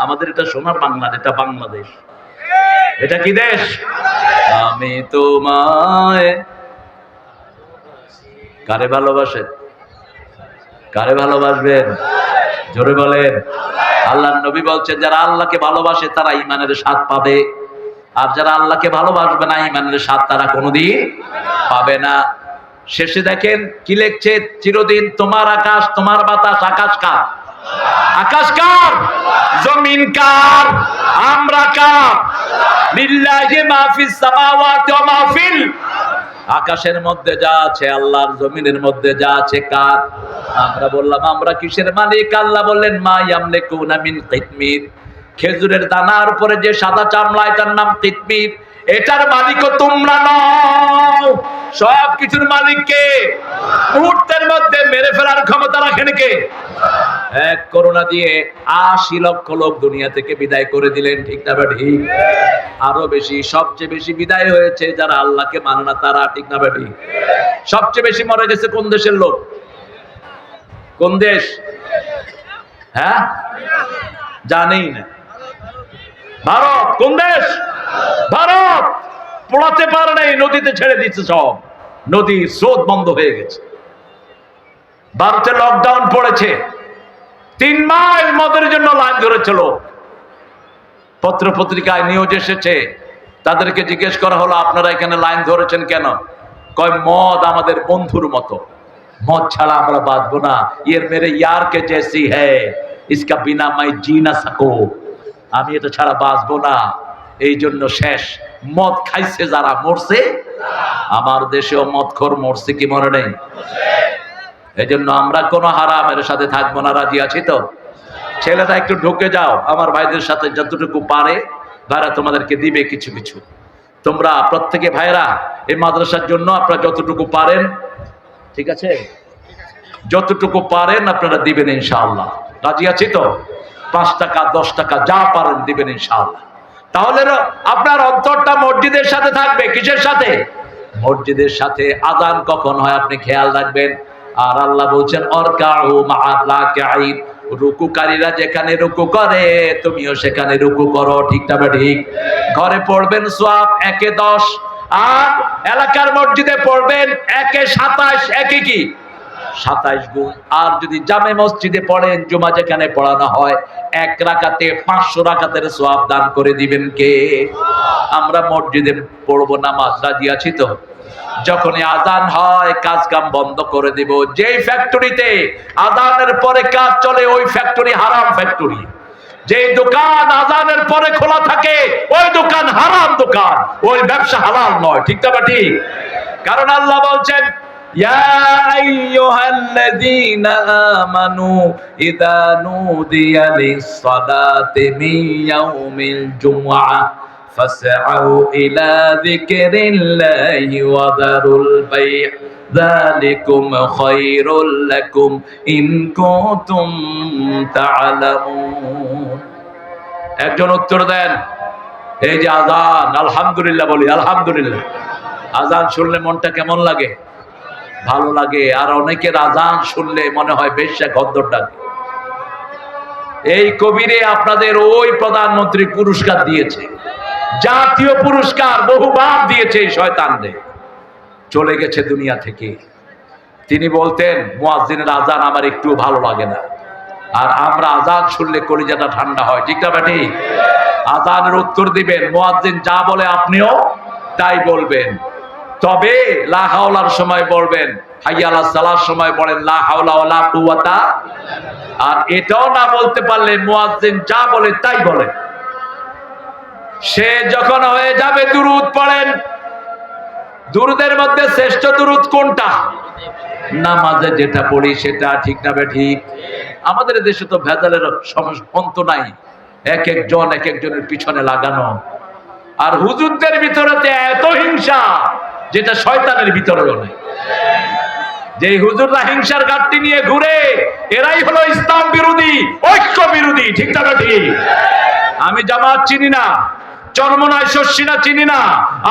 আমাদের এটা সোনার বাংলা, এটা বাংলাদেশ। এটা কি দেশ? আমি তোমায়, কারে ভালোবাসেন? কারে ভালোবাসবেন? জোরে বলেন। আল্লাহর নবী বলছেন যারা আল্লাহকে ভালোবাসে তারা ঈমানের স্বাদ পাবে, আর যারা আল্লাহকে ভালোবাসবে না ঈমানের স্বাদ তারা কোনোদিন পাবে না। শেষে দেখেন কি লিখছে, চিরদিন তোমার আকাশ তোমার বাতাস। আকাশ কার? আকাশ কার? জমিন কার? আমরা কার? লিল্লাহি মা ফিস সামাওয়াতি ওয়া মা ফিল, আকাশের মধ্যে যা আছে আল্লাহর, জমিনের মধ্যে যা আছে কার? আমরা বললাম আমরা কিসের মালিক? আল্লাহ বললেন মা ইয়ামলিকুনা মিন কিতমির, খেজুরের দানার উপরে যে সাদা চামড়া এটার নাম কিতমির, এটার মালিকও তোমরা নও। সব কিছুর মালিক কে? মুহূর্তের মধ্যে মেরে ফেলার ক্ষমতা রাখেন কে? এক করোনা দিয়ে 80 লক্ষ লোক দুনিয়া থেকে বিদায় করে দিলেন, ঠিক না ঠিক? আরো বেশি, সবচেয়ে বেশি বিদায় হয়েছে যারা আল্লাহকে মানে না তারা, ঠিক না ঠিক? সবচেয়ে বেশি মরে গেছে কোন দেশের লোক? কোন দেশ? হ্যাঁ, জানেই না। ভারত। কোন দেশ? ভারত। পড়াতে পারে নাই, নদীতে ছেড়ে দিচ্ছে সব, নদীর স্রোত বন্ধ হয়ে গেছে। ভারতে লকডাউন পড়েছে, 3 মাইল মদের জন্য লাইন ধরেছিল। পত্র পত্রিকায় নিউজ এসেছে, তাদেরকে জিজ্ঞেস করা হলো আপনারা এখানে লাইন ধরেছেন কেন? কয় মদ আমাদের বন্ধুর মতো, মদ ছাড়া আমরা বাঁচবো না। এর মেরে ইয়ার কে জেসি হ্যায়, ইসকা বিনা মাই জি না সাকো, আমি এটা ছাড়া বাঁচবো না। এই জন্য শেষ। মদ খাইছে যারা মরছে। আমার দেশেও মদখোর মরছে কি মরে নেই? এই জন্য আমরা কোনো হারামের সাথে থাকবো না। রাজি আছি তো? ছেলেরা একটু ঢুকে যাও, আমার ভাইদের সাথে যতটুকু পারে ভাইরা তোমাদেরকে দিবে কিছু কিছু। তোমরা প্রত্যেকে ভাইরা এই মাদ্রাসার জন্য আপনারা যতটুকু পারেন, ঠিক আছে, যতটুকু পারেন আপনারা দিবেন ইনশাআল্লাহ। রাজি আছি তো? 5 টাকা 10 টাকা যা পারেন দিবেন ইনশাআল্লাহ। তাহলে আপনার অন্তরটা মসজিদের সাথে থাকবে। কিসের সাথে? মসজিদের সাথে। আযান কখন হয় আপনি খেয়াল রাখবেন। আর আল্লাহ বলছেন অরকাউ মা'আল রাকিঈন, রুকুকারীরা যেখানে রুকু করে তুমিও সেখানে রুকু করো। ঠিক না ঠিক? ঘরে পড়বেন সওয়াব 1 এ 10, আর এলাকার মসজিদে পড়বেন 1 এ 27, 1 এ কি 27 গুণ। আর যদি জামে মসজিদে পড়েন, জুমা যেখানে পড়ানো হয়, 1 রাকাতে 500 রাকাতের সওয়াব দান করে দিবেন কে? আমরা মসজিদে পড়বো নামাজ। রাজি আছি তো? যখনই আযান হয় কাজ কাম বন্ধ করে দিব। যেই ফ্যাক্টরিতে আযানের পরে কাজ চলে ওই ফ্যাক্টরি হারাম ফ্যাক্টরি। যে দোকান আযানের পরে খোলা থাকে ওই দোকান হারাম দোকান, ওই ব্যবসা হালাল নয়। ঠিক না ঠিক? কারণ আল্লাহ বলছেন ইয়া আইয়ুহাল্লাযীনা আমানু ইযা নুদিয়া লিস-সালাতি মিন ইয়াউমিল জুমআহ ফাসআউ ইলা যিকরিল্লাহি ওয়া যারুল বাই', যালিকুম খায়রুল লাকুম ইন কুনতুম তা'লামুন। একজন উত্তর দেন, এই যে আযান, আলহামদুলিল্লাহ বলি আলহামদুলিল্লাহ। আযান শুনলে মনটা কেমন লাগে? ভালো লাগে। আর অনেকের আযান শুনলে মনে হয় বেশ্যা গদ্দর ডাকে। এই কবিরে আপনাদের ওই প্রধানমন্ত্রী পুরস্কার দিয়েছে, জাতীয় পুরস্কার বহুবার দিয়েছে এই শয়তানদের। চলে গেছে দুনিয়া থেকে। তিনি বলতেন মুয়াজ্জিনের আযান আমার একটু ভালো লাগে না, আর আমরা আযান শুনলে কলিজাটা ঠান্ডা হয়। ঠিক না ঠিক? আযানের উত্তর দিবেন, মুয়াজ্জিন যা বলে আপনিও তাই বলবেন। তবে লা হাওলার সময় বলবেন, হাইয়া আলাস সালার সময় বলেন লা হাওলা ওয়ালা কুওয়াতা। আর এটাও না বলতে পারলে মুয়াজ্জিন যা বলে তাই বলেন। সে যখন হয়ে যাবে দুরূদ পড়েন। দুরূদের মধ্যে শ্রেষ্ঠ দুরূদ কোনটা? নামাজে যেটা পড়ি সেটা। ঠিক না ঠিক? আমাদের দেশে তো ভেজালের অন্ত নাই, এক একজনের পিছনে লাগানো। আর হুজুরদের ভিতরে এত হিংসা যেটা শয়তানের ভিতরেও নেই। যে হুজুররা হিংসার ঘাটতি নিয়ে ঘুরে এরাই হলো ইসলাম বিরোধী, ঐক্য বিরোধী। ঠিক না ঠিক? আমি জামাত চিনি না, চরমনাই শর্ষিনা চিনি না,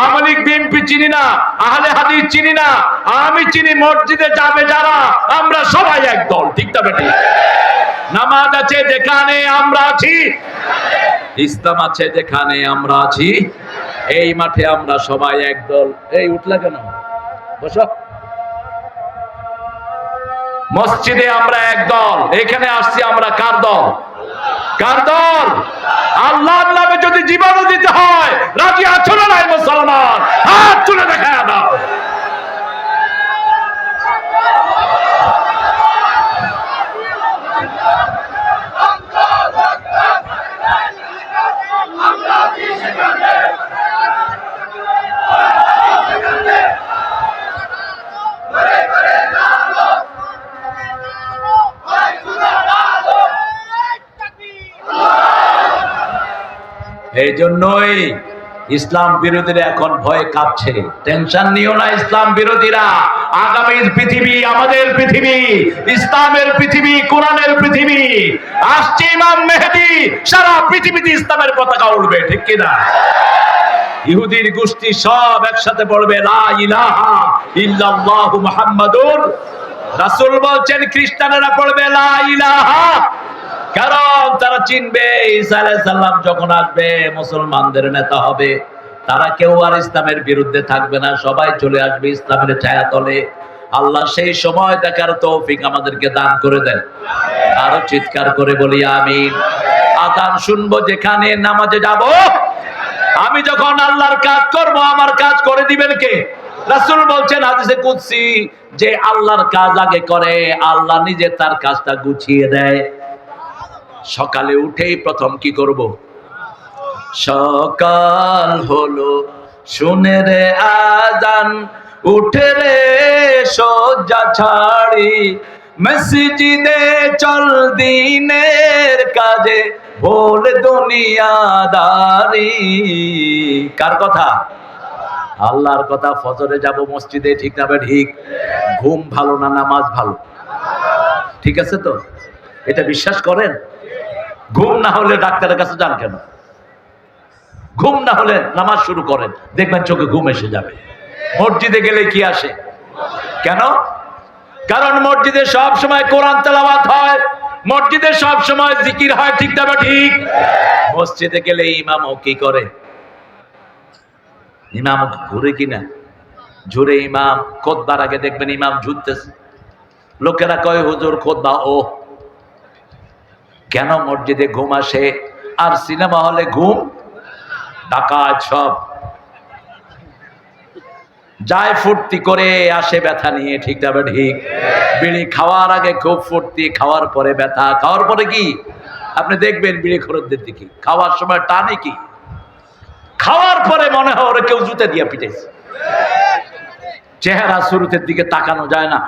আওয়ামী লীগ বিএনপি চিনি না, আহলে হাদিস চিনি না। আমি চিনি মসজিদে যাবে যারা, আমরা সবাই এক দল। ঠিক না ঠিক? নামাজ আছে যেখানে আমরা আছি, ইসলাম আছে যেখানে আমরা আছি, এই মাঠে আমরা সবাই এক দল। এই উঠলা কেন? বসো। মসজিদে আমরা এক দল, এখানে আসছি আমরা কার দল? কার দল? আল্লাহর নামে যদি জীবনও দিতে হয় রাজি আছো না নাই মুসলমান? হাত তুলে দেখা দাও। এই জন্যই ইসলাম বিরোধীরা এখন ভয়ে কাঁপছে। টেনশন নিও না ইসলাম বিরোধীরা। আগামীর পৃথিবী আমাদের পৃথিবী, ইসলামের পৃথিবী, কোরআনের পৃথিবী। আসছে ইমাম মেহেদী, সারা পৃথিবীতে ইসলামের পতাকা উড়বে। ঠিক কিনা? ইহুদির গোষ্ঠী সব একসাথে বলবে লা ইলাহা ইল্লাল্লাহু মুহাম্মাদুর রাসূল বলছেন। খ্রিস্টানেরা পড়বে লা ইলাহা, কারণ তারা চিনবে ঈসা আলাইহিস সালাম যখন আসবে মুসলমানদের নেতা হবে। তারা কেউ আর ইসলামের বিরুদ্ধে থাকবে না, সবাই চলে আসবে ইসলামের ছায়াতলে। আল্লাহ সেই সময় দেখার তৌফিক আমাদেরকে দান করে দেন। আরো চিৎকার করে বলি আমিন। আযান শুনবো যেখানে, নামাজে যাব। আমি যখন আল্লাহর কাজ করব, আমার কাজ করে দিবেন কে? রাসূল বলছেন হাদিসে কুদসি যে আল্লাহর কাজ আগে করে, আল্লাহ নিজে তার কাজটা গুছিয়ে দেয়। সকালে উঠেই প্রথম কি করব? সকাল হলো শুনে রে আযান, উঠে রে শয্যা ছাড়ি, মসজিদে চল দিনের কাজে, ভোল দুনিয়াদারি। কার কথা? আল্লাহর কথা। ফজরে যাব মসজিদে, ঠিক না ঠিক? ঘুম ভালো না নামাজ ভালো? ঠিক আছে তো? এটা বিশ্বাস করেন? ঘুম না হলে ডাক্তারের কাছে যান কেন? ঘুম না হলে নামাজ শুরু করেন, দেখবেন চোখে ঘুম এসে যাবে। মসজিদে গেলে কি আসে? কেন? কারণ মসজিদে সব সময় কোরআন তেলাওয়াত হয়, মসজিদে সব সময় জিকির হয়, ঠিক না ঠিক? মসজিদে গেলে ইমামও কি করে? ইমাম ঘুরে কিনা? ঝুরে ইমাম খুতবার আগে দেখবেন ইমাম ঝুরতেছে। লোকেরা কয় হুজুর খুতবা। ও কেন মসজিদে ঘুম আসে আর সিনেমা হলে ঘুম? ডাকাত সব যায় ফুর্তি করে, আসে ব্যথা নিয়ে, ঠিক না ঠিক? বিড়ি খাওয়ার আগে খুব ফুর্তি, খাওয়ার পরে ব্যথা, খাওয়ার পরে কি? আপনি দেখবেন বিড়ি খোরদের দিকে খাওয়ার সময় টানে কি, খাওয়ার পরে মনে হয় ওরা কেউ জুতে দিয়ে পিটাইছে। চেহারা শুরুতের দিকে তাকানো যায় না,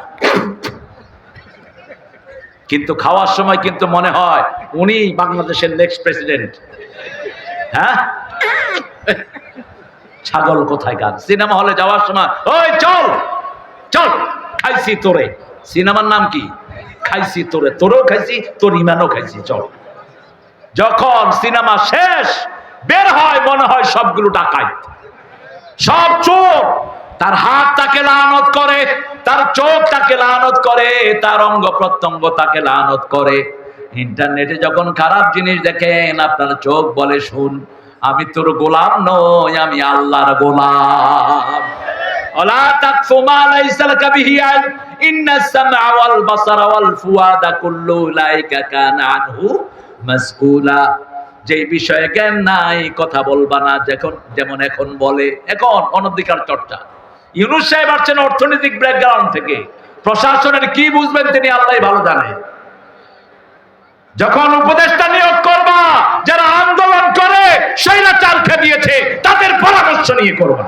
কিন্তু খাওয়ার সময় কিন্তু মনে হয় উনি বাংলাদেশের নেক্সট প্রেসিডেন্ট। হ্যাঁ, ছাগল কোথায়কার। সিনেমা হলে যাওয়ার সময় ওই চল চল, খাইছি তোরে। সিনেমার নাম কি? খাইছি তোরে। তোরেও খাইছি, তোর ইমানও খাইছি, চল। যখন সিনেমা শেষ বের হয় মনে হয় সবগুলো ডাকাত, সব চোর। তার হাত তাকে লানত করে, তার চোখ তাকে লানত করে, তার অঙ্গ প্রত্যঙ্গ তাকে লানত করে। ইন্টারনেটে যখন খারাপ জিনিস দেখেন, আপনার চোখ বলে শুন, আমি তোর গোলাম নই, আমি আল্লাহর গোলাম। ওয়ালা তাকফু মা লাইসা লাকা বিহি ইলম, ইন্নাস সামআ ওয়াল বাসারা ওয়াল ফুয়াদা কুল্লু উলাইকা কানা আনহু মাসউলা। যে বিষয়ে জ্ঞান নাই কথা বলবা না, যেমন এখন বলে, এখন অনধিকার চর্চা। ইউনূস সাহেব আসছেন অর্থনৈতিক ব্যাকগ্রাউন্ড থেকে, প্রশাসনের কি বুঝবেন তিনি আল্লাহই ভালো জানে। যখন উপদেষ্টা নিয়োগ করবা, যারা আন্দোলন করে স্বৈরাচার খেদিয়েছে, তাদের পরামর্শ নিয়ে করবা।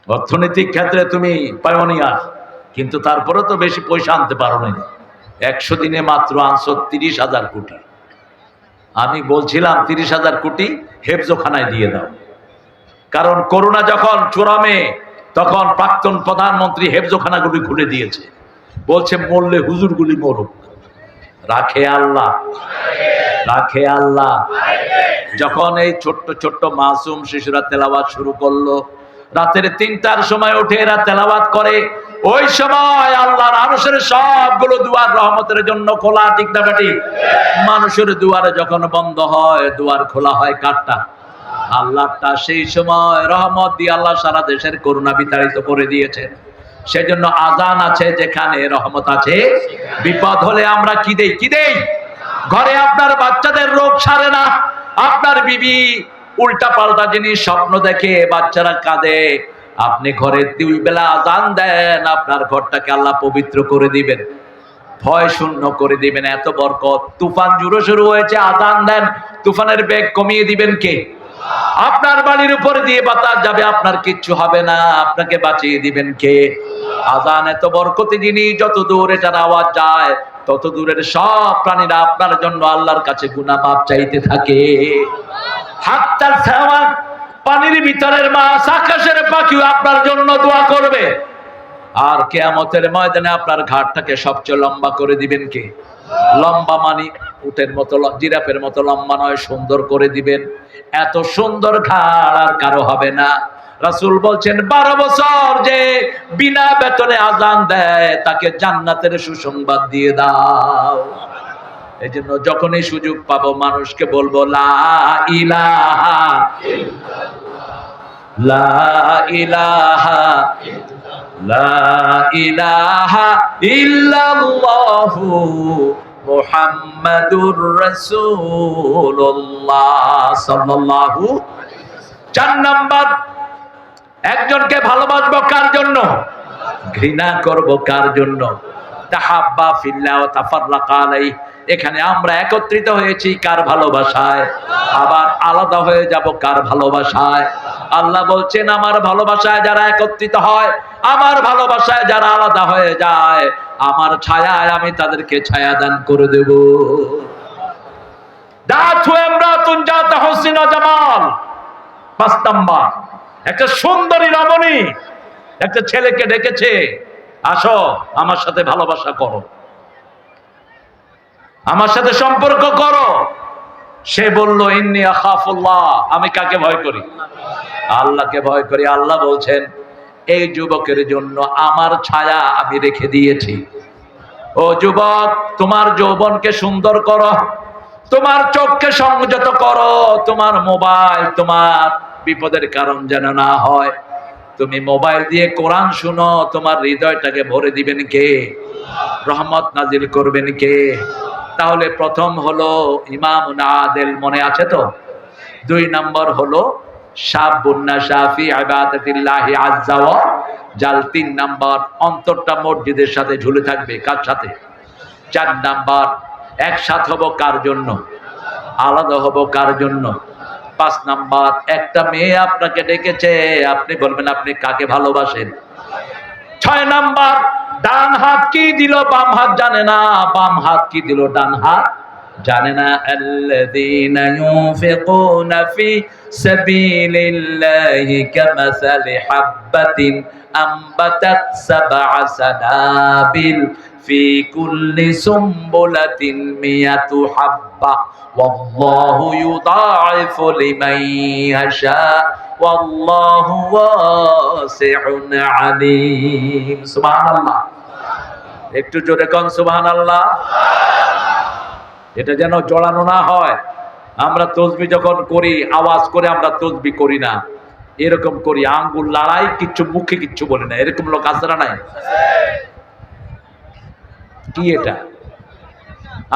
অর্থনৈতিক ক্ষেত্রে তুমি পায়োনিয়ার, কিন্তু তারপরে তো বেশি পয়সা আনতে পারো না। 100 দিনে মাত্র আনছো 30,000 কোটি। আমি বলছিলাম 30,000 কোটি হেফজোখানায় দিয়ে দাও, কারণ করোনা যখন চূড়ামে, তখন প্রাক্তন প্রধানমন্ত্রী হেফজোখানাগুলি খুলে দিয়েছে, বলছে মরলে হুজুরগুলি মরুক। রাখে আল্লাহ, রাখে আল্লাহ। যখন এই ছোট্ট ছোট্ট মাসুম শিশুরা তেলাওয়াত শুরু করলো, রাতের 3টার সময় উঠে এরা তেলাওয়াত করে, ওই সময় আল্লাহর আরশের সবগুলো দুয়ার রহমতের জন্য খোলা, ঠিক না ঠিক? মানুষের দুয়ারে যখন বন্ধ হয়, দুয়ার খোলা হয় কারটা? আল্লাহটা। সেই সময় রহমত দিয়ে আল্লাহ সারা দেশের করুণা বিতাড়িত করে দিয়েছেন। সেজন্য আযান আছে যেখানে, রহমত আছে। বিপদ হলে আমরা কি দেই? কি দেই? ঘরে আপনার বাচ্চাদের রোগ সারে না, আপনার বিবি উল্টা পাল্টা জিনিস স্বপ্ন দেখে, বাচ্চারা কাঁদে, আপনি ঘরে 2 বেলা আযান দেন, আপনার ঘরটাকে আল্লাহ পবিত্র করে দিবেন, ভয় শূন্য করে দিবেন। এত বরকত। তুফান জুড়ে শুরু হয়েছে, আযান দেন, তুফানের বেগ কমিয়ে দিবেন কে? আপনার বাড়ির উপর দিয়ে বাতাস যাবে, আপনার কিচ্ছু হবে না, আপনাকে বাঁচিয়ে দিবেন কে? আযান এত বরকতি জিনিস, যত দূর এটার আওয়াজ যায়, তত দূরের সব প্রাণীরা আপনার জন্য আল্লাহর কাছে গুনাহ মাপ চাইতে থাকে। হাত্তাল সাওয়ান, পানির ভিতরের মাছ, আকাশের পাখিও আপনার জন্য দোয়া করবে। আর কিয়ামতের ময়দানে আপনার ঘাটটাকে সবচেয়ে লম্বা করে দিবেন কে? লম্বা মানে উটের মতো, জিরাফের মতো লম্বা নয়, সুন্দর করে দিবেন। এত সুন্দর ঘাড় আর কারো হবে না। রাসূল বলছেন 12 বছর যে বিনা বেতনে আযান দেয়, তাকে জান্নাতের সুসংবাদ দিয়ে দাও। এই জন্য যখনই সুযোগ পাবো মানুষকে বলবো লা ইলাহা ইল্লাল্লাহ, লা ইলাহা লা ইলাহা ইল্লাল্লাহু মুহাম্মাদুর রাসূলুল্লাহ সাল্লাল্লাহু। 4 নাম্বার, একজনকে ভালোবাসবো কার জন্য? ঘৃণা করব কার জন্য? তাহাব্বা ফিল্লাহ ওয়া তাফাররাকা আলাইহি। এখানে আমরা একত্রিত হয়েছি কার ভালোবাসায়, আবার আলাদা হয়ে যাব কার ভালোবাসায়? আল্লাহ বলছেন আমার ভালোবাসায় যারা একত্রিত হয়, আমার ভালোবাসায় যারা আলাদা হয়ে যায়, আমার ছায়ায় আমি তাদেরকে ছায়া দান করে দেব। দাতু ইমরাতুন জাতা হুসন ওয়া জামাল। 5 নাম্বার, একটা সুন্দরী রমণী একটা ছেলেকে ডেকেছে, আসো আমার সাথে ভালোবাসা করো, আমার সাথে সম্পর্ক করো। সে বলল ইন্নী আখাফুল্লাহ, আমি কাকে ভয় করি? আল্লাহকে ভয় করি। আল্লাহ বলছেন এই যুবকের জন্য আমার ছায়া আমি রেখে দিয়েছি। ও যুবক, তোমার যৌবনকে সুন্দর করো, তোমার চোখকে সংযত করো, তোমার মোবাইল তোমার বিপদের কারণ যেন না হয়। তুমি মোবাইল দিয়ে কোরআন শুনো, তোমার হৃদয়টাকে ভরে দিবেন কে? রহমত নাজিল করবেন কে? তাহলে প্রথম হলো ইমামুন আদিল, মনে আছে তো? 2 নম্বর হলো শাবুন নাশা ফি ইবাদাতিল্লাহি আযজা ওয়া জাল। 3 নম্বর, অন্তরটা মসজিদের সাথে ঝুলে থাকবে। কার সাথে? 4 নাম্বার, একসাথে হব কার জন্য? আলাদা হব কার জন্য? 5 নাম্বার, একটা মেয়ে আপনাকে ডেকেছে, আপনি বলবেন আপনি কাকে ভালোবাসেন। 6 নাম্বার, ডান হাত কি দিল বাম হাত জানে না, বাম হাত কি দিল ডান হাত জানে না। আল্লাযীনা ইউনফিকুনা ফি সাবিলিল্লাহি কামাসালি হাববাতিন আম্বাতাত সাবআ সানাবিল ফি কুল্লি সুম্বুলাতিন মিয়াতু হাব্বা ওয়াল্লাহু ইউদাইফু লিমান ইয়াশা ওয়াল্লাহু ওয়াসিউন আলীম। সুবহানাল্লাহ। একটু জোরে কোন সুবহানাল্লাহ। এটা যেন জড়ানো না হয়। আমরা তাসবিহ যখন করি আওয়াজ করে আমরা তাসবিহ করি না, এরকম করি, আঙ্গুল লড়াই, কিচ্ছু মুখে কিচ্ছু বলি না। এরকম লোক আছে না নাই? কি এটা?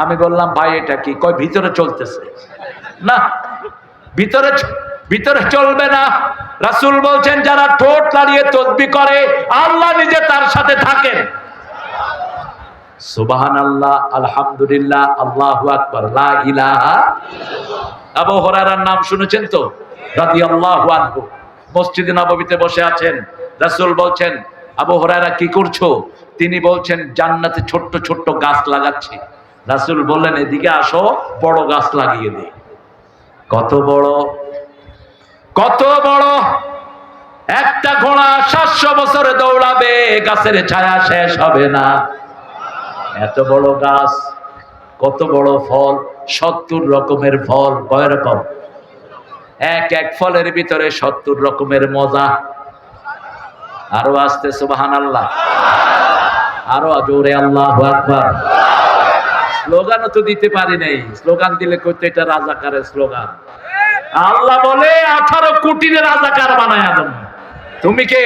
আমি বললাম ভাই এটা কি? কয় ভিতরে চলতেছে। না, ভিতরে ভিতরে চলবে না। রাসূল বলছেন যারা ঠোঁট নাড়িয়ে তাসবিহ করে আল্লাহ নিজে তার সাথে থাকেন। সুবহানাল্লাহ, আলহামদুলিল্লাহ, আল্লাহু আকবার, লা ইলাহা। আবু হুরায়রার নাম শুনেছেন তো, রাদিয়াল্লাহু আনহু। মসজিদে নববীতে বসে আছেন, রাসূল বলছেন আবু হুরায়রা কি করছো? তিনি বলছেন জান্নাতে ছোট্ট ছোট্ট গাছ লাগাচ্ছি। রাসূল বললেন এদিকে আসো, বড় গাছ লাগিয়ে দিই। কত বড়, কত বড়! একটা ঘোড়া 700 বছরে দৌড়াবে, গাছের ছায়া শেষ হবে না। এত বড় গাছ, কত বড় ফল, 70 রকমের ফল। কয় রকম? এক এক ফলের ভিতরে 70 রকমের মজা। আরো আসতে সুবহানাল্লাহ, আরো জোরে আল্লাহু আকবার। স্লোগানও তো দিতে পারি নাই, স্লোগান দিলে কইতো এটা রাজাকারের স্লোগান। আল্লাহ বলে 18 কোটি রাজাকার বানায়া দেন। তুমি কে?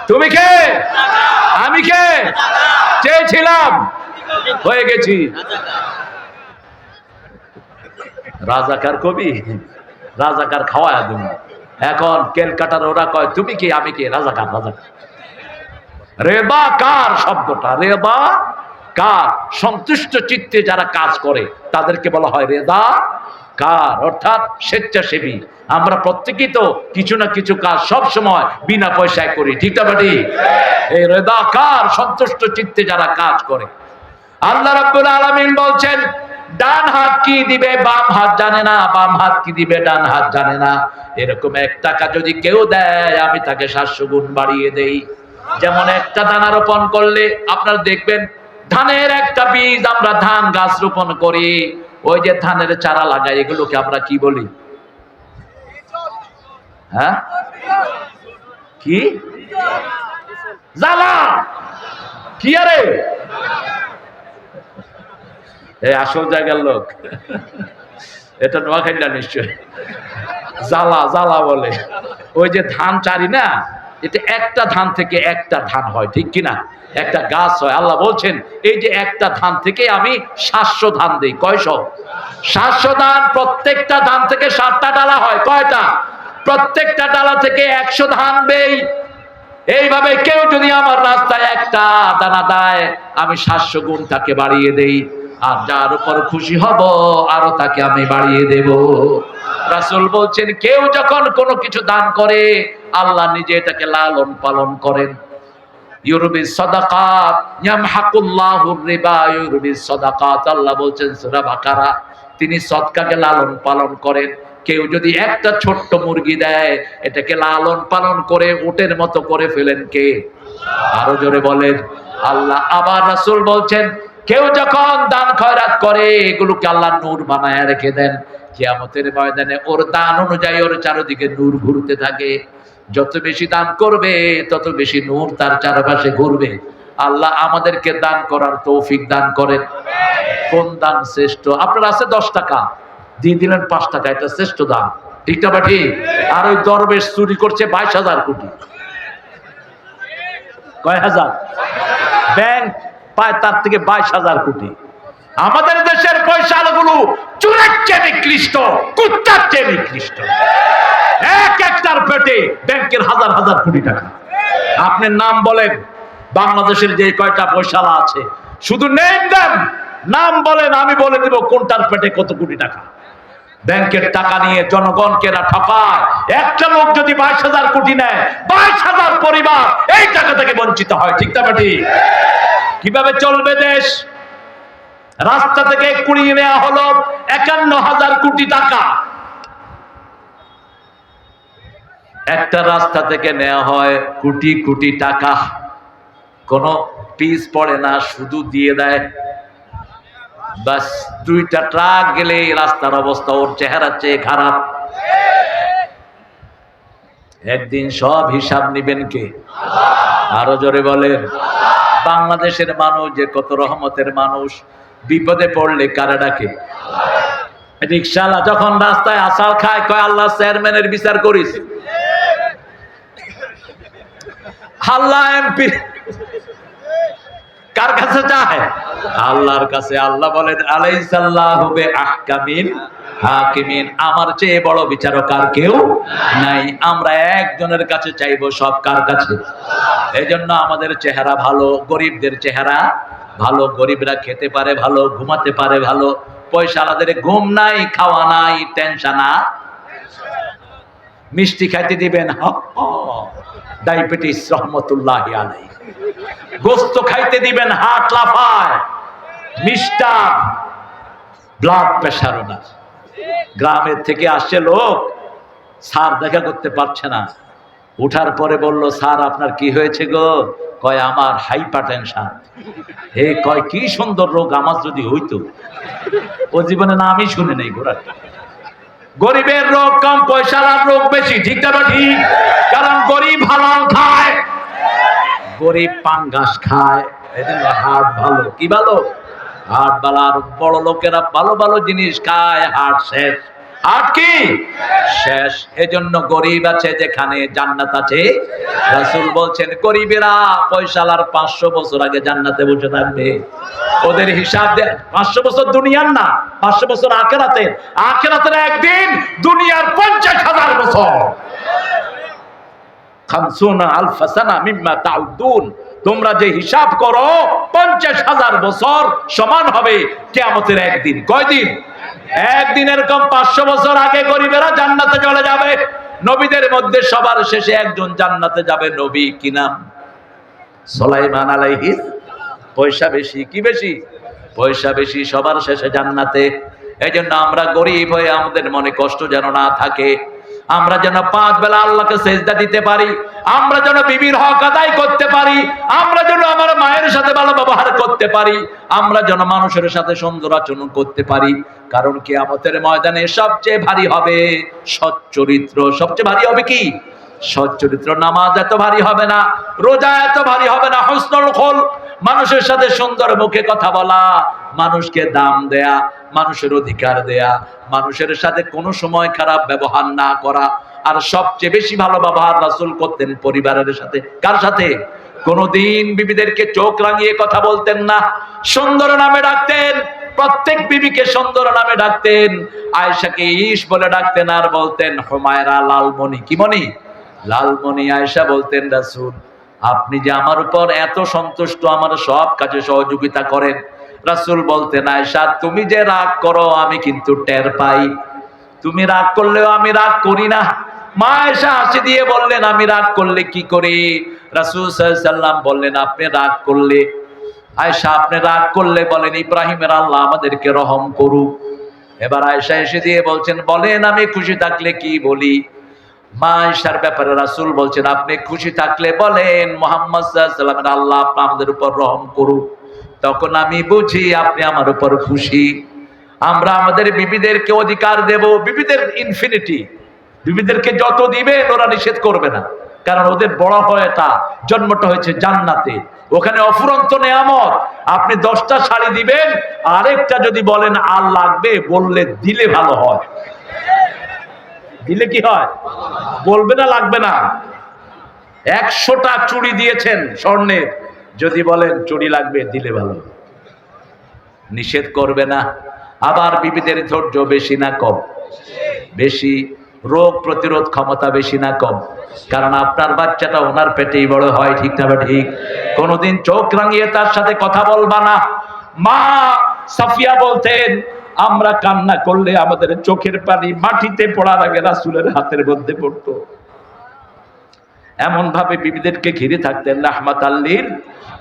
তুমি কে? আমি কে? চেয়েছিলাম, হয়ে গেছি রাজাকার। কবি রাজাকার খাওয়ায় দিন। এখন কেলকাটার ওরা কয় তুমি কি আমি কে? রাজাকার। রাজাকার রেবা কার শব্দটা, রেবা কার, সন্তুষ্ট চিত্তে যারা কাজ করে তাদেরকে বলা হয় রেদা কার, অর্থাৎ স্বেচ্ছাসেবী। আমরা প্রত্যেকেই তো কিছু না কিছু কাজ সব সময় বিনা পয়সায় করি, ঠিক না বাটি? এই রেদা কার, সন্তুষ্ট চিত্তে যারা কাজ করে। আল্লাহ রাব্বুল আলামিন বলছেন ডান হাত কি দিবে বাম হাত জানে না, বাম হাত কি দিবে ডান হাত জানে না। এরকম 1 টাকা যদি কেউ দেয় আমি তাকে 700 গুণ বাড়িয়ে দেই। যেমন একটা দানা রোপণ করলে আপনারা দেখবেন ধানের একটা বীজ, আমরা ধান গাছ রোপণ করি, ওই যে ধানের চারা লাগাই, এগুলোকে আমরা কি বলি? হ্যাঁ, কি জ্বালা? কি আরে এই আসল জায়গার লোক, এটা নোয়াখালী না নিশ্চয়। জ্বালা জ্বালা বলে। ওই যে ধান চারি না, এটা একটা ধান থেকে একটা ধান হয়, ঠিক কিনা? একটা গাছ হয়। আল্লাহ বলছেন এই যে একটা ধান থেকে আমি 700 ধান দেই। কয়শ? 700 ধান। প্রত্যেকটা ধান থেকে 7টা ডালা হয়। কয়টা? প্রত্যেকটা ডালা থেকে 100 ধান দেই। এইভাবে কেউ যদি আমার রাস্তায় একটা দানা দেয়, আমি 700 গুণ তাকে বাড়িয়ে দেই। আর যার উপর খুশি হব আরো তাকে আমি বাড়িয়ে দেব। রাসূল বলছেন কেউ যখন কোনো কিছু দান করে, আল্লাহ নিজে এটাকে লালন পালন করেন। ইউরবিস সাদাকাত ইয়ামহাকুল্লাহুর রিবা ইউরবিস সাদাকাত, আল্লাহ বলছেন সূরা বাকারা, তিনি সদকাকে লালন পালন করেন। কেউ যদি একটা ছোট্ট মুরগি দেয়, এটাকে লালন পালন করে উটের মতো করে ফেলেন কে? আরো জোরে বলেন আল্লাহ। আবার রাসূল বলছেন কেউ যখন দান খয়রাত করে, এগুলোকে আল্লাহ নূর বানায় রেখে দেন। কিয়ামতের ময়দানে ওর দান অনুযায়ী ওর চারদিকে নূর ঘুরতে থাকে। যত বেশি দান করবে তত বেশি নূর তার চারপাশে ঘুরবে। আল্লাহ আমাদেরকে দান করার তৌফিক দান করেন। কোন দান শ্রেষ্ঠ? আপনার আছে 10 টাকা, দিয়ে দিলেন 5 টাকা, এটা শ্রেষ্ঠ দান, ঠিক না? ঠিক। আর ওই দরবেশ চুরি করছে 22,000 কোটি। কয় হাজার? ব্যাংক পায় তার থেকে 22,000 কোটি। আমাদের দেশের পয়সাগুলো চোরের চেয়ে নিকৃষ্ট, কুত্তার চেয়ে নিকৃষ্ট। এক একটার পেটে ব্যাংকের হাজার হাজার কোটি টাকা। আপনি নাম বলেন বাংলাদেশের যে কয়টা পয়সালা আছে, শুধু নেম দেন, নাম বলেন, আমি বলে দেব কোনটার পেটে কত কোটি টাকা। ব্যাংকের টাকা নিয়ে জনগণকে না ঠকায়। একটা লোক যদি 22,000 কোটি নেয়, 22,000 পরিবার এই টাকা থেকে বঞ্চিত হয়, ঠিক না? ঠিক। কিভাবে চলবে দেশ? রাস্তা থেকে কুড়িয়ে নেওয়া হলো 51,000 কোটি টাকা। একটা রাস্তা থেকে নেওয়া হয় কোটি কোটি টাকা, কোনো পিস পড়ে না, শুধু দিয়ে দেয়। বাস 2টা ট্রাক গেলে রাস্তার অবস্থা ওর চেহারা চেয়ে খারাপ। একদিন সব হিসাব নিবেন কে? আরো জোরে বলেন। বাংলাদেশের মানুষ যে কত রহমতের মানুষ, বিপদে পড়লে কারে ডাকে? রিকশাওয়ালা যখন রাস্তায় আসাল খায়, কয় আল্লাহ চেয়ারম্যানের বিচার করিস। আল্লাহ এমপি কার কাছে যায়? আল্লাহর কাছে। আল্লাহ বলেন আলাইসাল্লাহু বিআহকামিল হাকিমিন, আমার চেয়ে বড় বিচারক আর কেউ নাই। আমরা একজনের কাছে চাইবো, সব কার কাছে? এজন্য আমাদের চেহারা ভালো, গরিবদের চেহারা ভালো। গরিবরা খেতে পারে ভালো, ঘুমাতে পারে ভালো। পয়সাওয়ালাদের ঘুম নাই, খাওয়া নাই, টেনশন। মিষ্টি খাইতে দিবেন, ডায়াবেটিস রহমতুল্লাহি আলাইহি। গোস্ত খাইতে দিবেন, হার্ট লাফায়। মিষ্টার, ব্লাড প্রেশার ওনার। গ্রামের থেকে আসছে লোক, স্যার দেখা করতে পারছে না। উঠার পরে বলল, স্যার আপনার কি হয়েছে গো? কয় আমার হাইপারটেনশন। হে কয় কি সুন্দর রোগ, আমার যদি হইতো। ও জীবনে না আমি শুনে নেই ঘোড়া। গরিবের রোগ কম, পয়সার রোগ বেশি, ঠিক না? ঠিক। কারণ গরিব হালাল খায়, গরিব পাঙ্গাস খায়, এজন্য হার্ট ভালো। কি ভালো? হার্ট ভালো। আর বড় লোকেরা ভালো ভালো জিনিস খায়, হার্ট শেষ। হার্ট কি শেষ। এজন্য গরিব আছে যেখানে জান্নাত আছে। রাসূল বলছেন গরিবেরা পয়সালার 500 বছর আগে জান্নাতে বসে থাকবে। ওদের হিসাব দেন, 500 বছর দুনিয়ার না, 500 বছর আখিরাতের। আখিরাতের একদিন, দুনিয়ার 50,000 বছর। 50,000 সানা মিম্মা তাউদুন, তোমরা যে হিসাব করো 50,000 বছর সমান হবে কিয়ামতের একদিন। কয়দিন? একদিন। এরকম 500 বছর আগে গরিবেরা জান্নাতে চলে যাবে। নবীদের মধ্যে সবার শেষে একজন জান্নাতে যাবে, নবী কি নাম? সুলাইমান আলাইহিস। পয়সা বেশি, কি বেশি? পয়সা বেশি, সবার শেষে জান্নাতে। এজন্য আমরা গরিব হয়ে আমাদের মনে কষ্ট যেন না থাকে। আমরা যেন 5 বেলা আল্লাহকে সেজদা দিতে পারি, আমরা যেন বিবির হক আদায় করতে পারি, আমরা যেন আমার মায়ের সাথে ভালো ব্যবহার করতে পারি, আমরা যেন মানুষের সাথে সুন্দর আচরণ করতে পারি। কারণ কিয়ামতের ময়দানে সবচেয়ে ভারী হবে সৎ চরিত্র। সবচেয়ে ভারী হবে কি? সৎ চরিত্র। নামাজ এত ভারী হবে না, রোজা এত ভারী হবে না, হুসনুল খুলক, মানুষের সাথে সুন্দর মুখে কথা বলা, মানুষকে দাম দেয়া, মানুষের অধিকার দেয়া, মানুষের সাথে কোনো সময় খারাপ ব্যবহার না করা। আর সবচেয়ে বেশি ভালো ব্যবহার রাসূল করতেন পরিবারের সাথে। কার সাথে? কোনদিন বিবিদেরকে চোখ রাঙিয়ে কথা বলতেন না, সুন্দর নামে ডাকতেন। প্রত্যেক বিবিকে সুন্দর নামে ডাকতেন। আয়েশাকে ইস বলে ডাকতেন আর বলতেন হুমায়রা লালমণি। কি মণি? লালমণি। আয়েশা বলতেন রাসূল আপনি যে আমার উপর এত সন্তুষ্ট, আমার সব কাজে সহযোগিতা করেন। রাসূল বলতেন আয়েশা তুমি যে রাগ করো আমি কিন্তু টের পাই, তুমি রাগ করলেও আমি রাগ করি না। মা আয়েশা হাসি দিয়ে বললেন আমি রাগ করলে কি করি? রাসূল সাল্লাল্লাহু আলাইহি ওয়াসাল্লাম বললেন আপনি রাগ করলে, আয়েশা আপনি রাগ করলে বলেন ইব্রাহিমের আল্লাহ আমাদেরকে রহম করুক। এবার আয়েশা এসে দিয়ে বলছেন বলেন আমি খুশি থাকলে কি বলি? মা আয়েশার ব্যাপারে রাসূল বলছেন আপনি খুশি থাকলে বলেন মুহাম্মদ সাল্লাল্লাহু আলাইহি ওয়াসাল্লামের আল্লাহ আমাদের উপর রহম করুক। তখন আমি বুঝি আপনি আমার উপর খুশি। আমরা আমাদের বিবিদেরকে অধিকার দেব, বিবিদের ইনফিনিটি, বিবিদেরকে যত দিবেন ওরা নিষেধ করবে না, কারণ ওদের বড় হয়টা জন্মটা হয়েছে জান্নাতে, ওখানে অফুরন্ত নেয়ামত। আপনি 10টা শাড়ি দিবেন, আরেকটা যদি বলেন আর লাগবে বললে দিলে ভালো হয়। দিলে কি হয়? বলবে না লাগবে না। 100টা চুড়ি দিয়েছেন স্বর্ণের, যদি বলেন চুড়ি লাগবে দিলে ভালো, নিষেধ করবে না। আবার বিবিদের ধৈর্য বেশি না কম? বেশি। রোগ প্রতিরোধ ক্ষমতা বেশি না কম? কারণ আপনার বাচ্চাটা ওনার পেটেই বড় হয়, ঠিক না ঠিক? কোনোদিন চোখ রাঙিয়ে তার সাথে কথা বলবা না। মা সাফিয়া বলতেন আমরা কান্না করলে আমাদের চোখের পানি মাটিতে পড়ার আগে রাসূলের হাতের মধ্যে পড়তো। এমন ভাবে বিবিদেরকে ঘিরে থাকতেন রাহমাতাল লিল।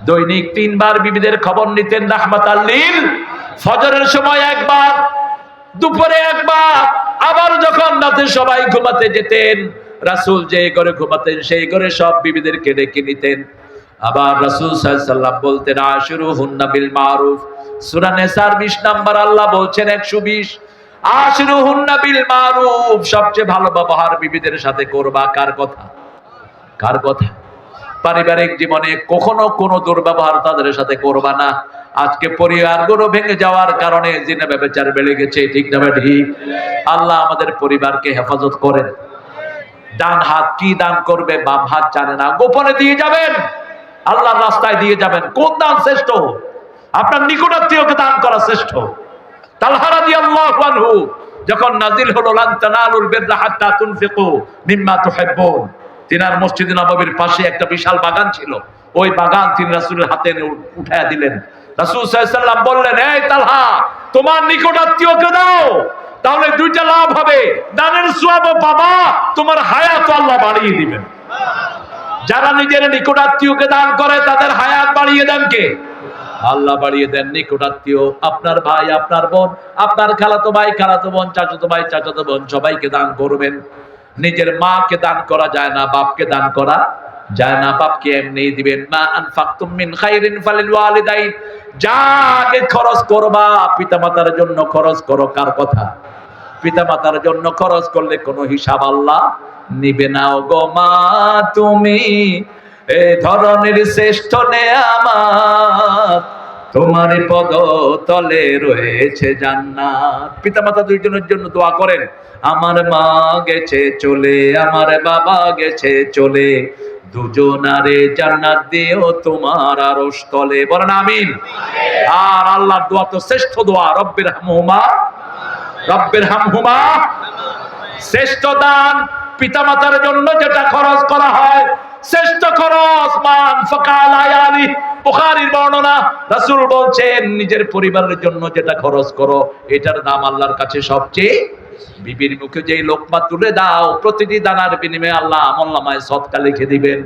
দৈনিক 3 বার বিবিদের খবর নিতেন রাহমাতাল লিল। ফজরের সময় একবার, দুপুরে একবার, আবার যখন রাতে সবাই ঘুমাতে যেতেন রাসূল যে ঘরে ঘুমাতেন সেই ঘরে সব বিবিদেরকে ডেকে নিতেন। আবার রাসূল সাল্লাল্লাহু আলাইহি ওয়াসাল্লাম বলতেন আশিরুহুন্না বিল মারুফ। সূরা নিসার 20 নাম্বার আল্লাহ বলছেন 120 আশিরুহুন্না বিল মারুফ, সবচেয়ে ভালো ব্যবহার বিবিদের সাথে করবা। কার কথা? কার কথা? পারিবারিক জীবনে কখনো কোনো দুর্ব্যবহার তাদের সাথে করবা না। আজকে পরিবারগুলো ভেঙে যাওয়ার কারণে জিনা ব্যভিচার বেড়ে গেছে, ঠিক না ঠিক? আল্লাহ আমাদের পরিবারকে হেফাজত করেন। ডান হাত কি দান করবে বাম হাত জানে না, গোপনে দিয়ে যাবেন, আল্লাহর রাস্তায় দিয়ে যাবেন। কোন দান শ্রেষ্ঠ? আপনার নিকটাত্মীয়কে দান করা শ্রেষ্ঠ। তালহা রাদিয়াল্লাহু আনহু যখন নাজিল হলো লান তানালুল বিররা হাত্তা তুনফিকু মিম্মা তুহিব্বুন, তিনার মসজিদে নববীর পাশে একটা বিশাল বাগান ছিল। ওই বাগান তিনি রাসূলের হাতে উঠায়া দিলেন। রাসূল সাল্লাল্লাহু আলাইহি ওয়াসাল্লাম বললেন এই তালহা তোমার নিকটাত্মীয়কে দাও, তাহলে 2টা লাভ হবে, দানের সওয়াবও পাবা, তোমার হায়াত আল্লাহ বাড়িয়ে দিবেন। যারা নিজের নিকটাত্মীয়কে দান করে তাদের হায়াত বাড়িয়ে দেন কে? আল্লাহ বাড়িয়ে দেন। নিকটাত্মীয় আপনার ভাই, আপনার বোন, আপনার খালাতো ভাই, খালাতো বোন, চাচাতো ভাই, চাচাতো বোন, সবাইকে দান করবেন। নিজের মাকে দান করা যায় না, বাপকে দান করা যায় না, বাপকে এমনি দিবেন। মা আনফাকতুম মিন খাইরিন ফালিল ওয়ালিদাইন, যা আগে খরচ করবা পিতামাতার জন্য খরচ করো। কার কথা? পিতামাতার জন্য খরচ করলে কোনো হিসাব আল্লাহ নিবে না। গো মা তুমি এ ধরনের শ্রেষ্ঠ নেয়ামত, তোমার পদ তলে রয়েছে জান্নাত। পিতামাতা দুইজনের জন্য দোয়া করেন। আমার মা গেছে চলে, আমার বাবা গেছে চলে, দুজনারে জান্নাত দিও তোমার আরশ তলে। বলেন আমিন। আর আল্লাহর দোয়া তো শ্রেষ্ঠ দোয়া, রব্বির হামহুমা, রব্বির হামহুমা। শ্রেষ্ঠ দান পিতামাতার জন্য যেটা খরচ করা হয়, শ্রেষ্ঠ খরচ মান ফাকাল আয়ালি। বুখারীর বর্ণনা, রাসূল বলছেন নিজের পরিবারের জন্য যেটা খরচ করো এটার দাম আল্লাহর কাছে সবচেয়ে। বিবির মুখে যেই লোকমা তুলে দাও প্রতিটি দানার বিনিময়ে আল্লাহ আমলনামায় সদকা লিখে দিবেন।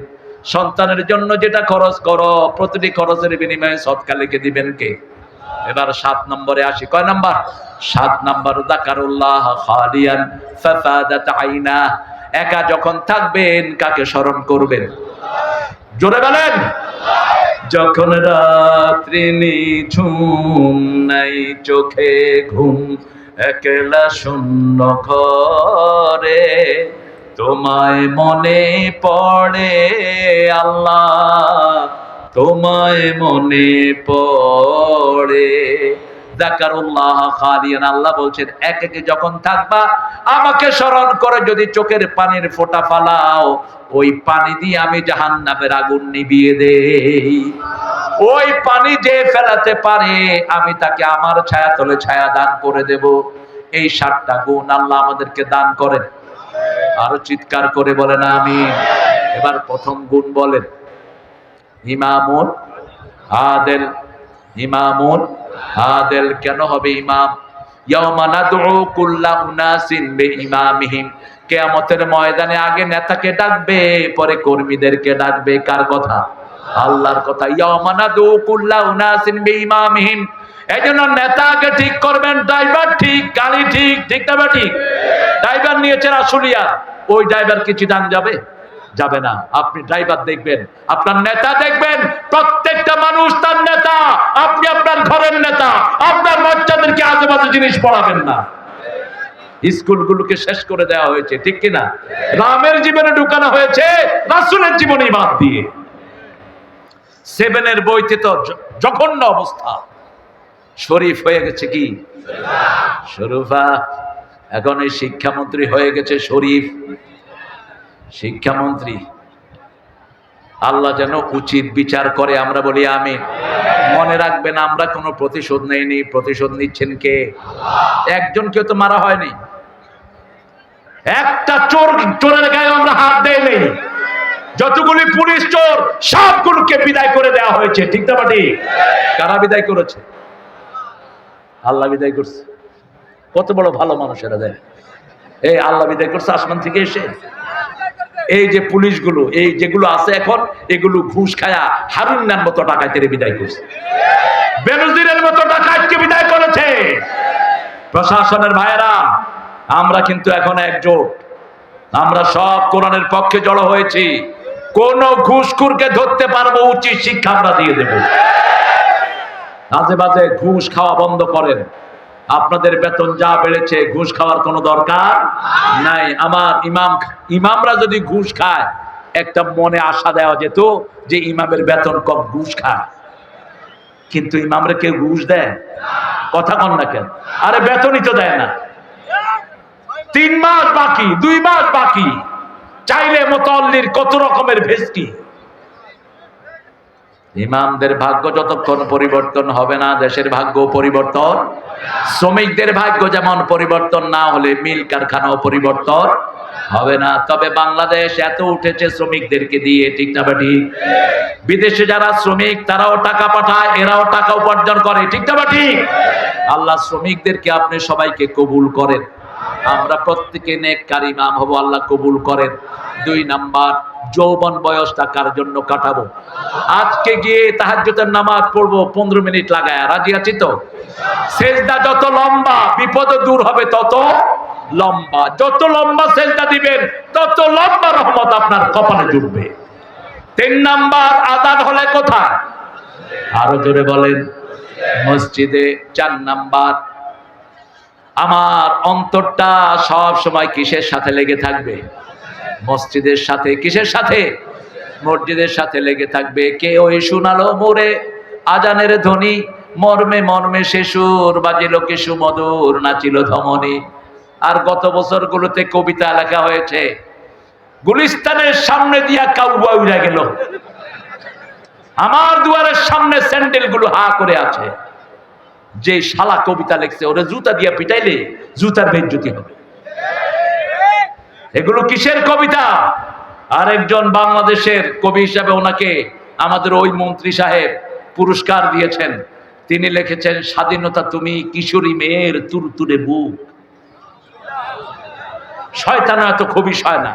সন্তানের জন্য যেটা খরচ করো প্রতিটি খরচের বিনিময়ে সদকা লিখে দিবেন কে? এবার 7 নম্বরে আসি। কয় নাম্বার? 7 নাম্বার, যাকারুল্লাহ খালিয়ান ফাফাদাত আইনা। একা যখন থাকবেন কাকে স্মরণ করবেন? জোরে বলেন। যখন রাত্রি নিঝুম নাই চোখে ঘুম, একলা শূন্য ঘরে তোমায় মনে পড়ে আল্লাহ, তোমায় মনে পড়ে। যাকারুল্লাহ খালিয়ান, আল্লাহ বলছেন একে যখন থাকবা আমাকে স্মরণ করে যদি চোখের পানির ফোঁটা ফালাও, ওই পানি দিয়ে আমি জাহান্নামের আগুন নিভিয়ে দেই। ওই পানি যে ফেলাতে পারে আমি তাকে আমার ছায়াতলে ছায়া দান করে দেব। এই 7টা গুণ আল্লাহ আমাদেরকে দান করেন। আরো চিৎকার করে বলেন আমিন। এবার প্রথম গুণ বলেন, ইমামুন আদেল। ইমামুন আদেল কেন হবে ইমাম? ইয়াউমা নাদউ কুল্লা উনাসিন বিইমামিহিম, কিয়ামতের ময়দানে আগে নেতাকে ডাকবে, পরে কর্মীদেরকে ডাকবে। কার কথা? আল্লাহর কথা। ইয়াউমা নাদউ কুল্লা উনাসিন বিইমামিহিম, এইজন্য নেতাকে ঠিক করবেন, ড্রাইভার ঠিক, গাড়ি ঠিক, ঠিক না ঠিক? ড্রাইভার নিয়েছেন আশুলিয়া, ওই ড্রাইভার কি চিটাং যাবে? যাবে না। আপনি ড্রাইভার দেখবেন, আপনার নেতা দেখবেন, প্রত্যেকটা মানুষ তার নেতা। আপনি আপনার ঘরের নেতা। আপনার বাচ্চাদেরকে আজেবাজে জিনিস পড়াবেন না। স্কুলগুলোকে শেষ করে দেওয়া হয়েছে, ঠিক কিনা? রামের জীবনে ঢুকানো হয়েছে রাসূলের জীবনে বাদ দিয়ে। 7-এর বইতে তো জঘন্য অবস্থা। শরীফ হয়ে গেছে কি শরীফা। এখন এই শিক্ষামন্ত্রী হয়ে গেছে শরীফ, শিক্ষামন্ত্রী। আল্লাহ যেন উচিত বিচার করে, আমরা বলি আমিন। মনে রাখবেন আমরা কোনো প্রতিশোধ নেইনি, প্রতিশোধ নিচ্ছেন কে? একজনকেও তো মারা হয়নি। একটা চোরের গায়ে আমরা হাত দেই নেই। যতগুলি পুলিশ চোর সবগুলোকে বিদায় করে দেওয়া হয়েছে, ঠিক না ঠিক? কারা বিদায় করেছে? আল্লাহ বিদায় করছে। কত বড় ভালো মানুষেরা দেয়। এই আল্লাহ বিদায় করছে আসমান থেকে এসে। এই যে পুলিশগুলো, এই যেগুলো আছে এখন, এগুলো ঘুষ খায়া হারুন্নার মতো ডাকাতের বিদায় করছে, বেনজিরের মতো ডাকাতকে বিদায় করেছে। প্রশাসনের ভাইয়েরা, আমরা কিন্তু এখন একজোট। আমরা সব কোরআনের পক্ষে জড়ো হয়েছি। কোন ঘুষখোরকে ধরতে পারবো, উচিত শিক্ষা আমরা দিয়ে দেব। আজে বাজে ঘুষ খাওয়া বন্ধ করেন। আপনাদের বেতন যা বেড়েছে, ঘুষ খাওয়ার কোনো দরকার নাই। আমার ইমামরা যদি ঘুষ খায়, একটা মনে আশা দেওয়া যেত যে ইমামের বেতন কম, ঘুষ খায়। কিন্তু ইমামরা কেউ ঘুষ দেয়? কথা কন না কেন? আরে বেতনই তো দেয় না। 3 মাস বাকি, 2 মাস বাকি, চাইলে মুতাল্লির কত রকমের ভেস্টি। ইমামদের ভাগ্য যতক্ষণ পরিবর্তন হবে না, দেশের ভাগ্য পরিবর্তন। শ্রমিকদের ভাগ্য যেমন পরিবর্তন না হলে মিল কারখানাও পরিবর্তন হবে না। তবে বাংলাদেশ এত উঠেছে শ্রমিকদেরকে দিয়ে, ঠিক না ঠিক? বিদেশে যারা শ্রমিক তারাও টাকা পাঠায়, এরাও টাকা উপার্জন করে, ঠিক না ঠিক? আল্লাহ শ্রমিকদেরকে আপনি সবাইকে কবুল করেন। আমরা প্রত্যেকে নেককার ইমাম হব, আল্লাহ কবুল করেন। 2 নাম্বার, যৌবন বয়সটা কার জন্য কাটাবো? আজকে গিয়ে তাহাজ্জুদের নামাজ পড়বো 15 মিনিট লাগায়, রাজি আছি তো? সেজদা যত লম্বা, বিপদ দূর হবে তত লম্বা। যত লম্বা সেজদা দিবেন, তত লম্বা রহমত আপনার কপালে জুটবে। 3 নাম্বার, আযান হলে কোথায়? আরো জোরে বলেন, মসজিদে। 4 নাম্বার, আমার অন্তরটা সব সময় কিসের সাথে লেগে থাকবে? মসজিদের সাথে। কিসের সাথে? মসজিদের সাথে লেগে থাকবে। কে ওই শোনালো মোরে আজানের ধ্বনি, মর্মে মর্মে শেষুর বাজিল কি সুমধুর, নাচিল ধমনী। আর গত বছরগুলোতে কবিতা লেখা হয়েছে, গুলিস্তানের সামনে দিয়া কাউয়া উড়া গেল, আমার দুয়ারের সামনে স্যান্ডেল গুলো হা করে আছে। যে শালা কবিতা লিখছে, ওরে জুতা দিয়া পিটাইলে জুতার বেইজ্জতি হবে। এগুলো কিসের কবিতা? আরেকজন বাংলাদেশের কবি হিসাবে ওনাকে আমাদের ওই মন্ত্রী সাহেব পুরস্কার দিয়েছেন। তিনি লিখেছেন, স্বাধীনতা তুমি কিশোরী মেয়ের তুরতুরে বুক। শয়তান এত খবিশ হয় না।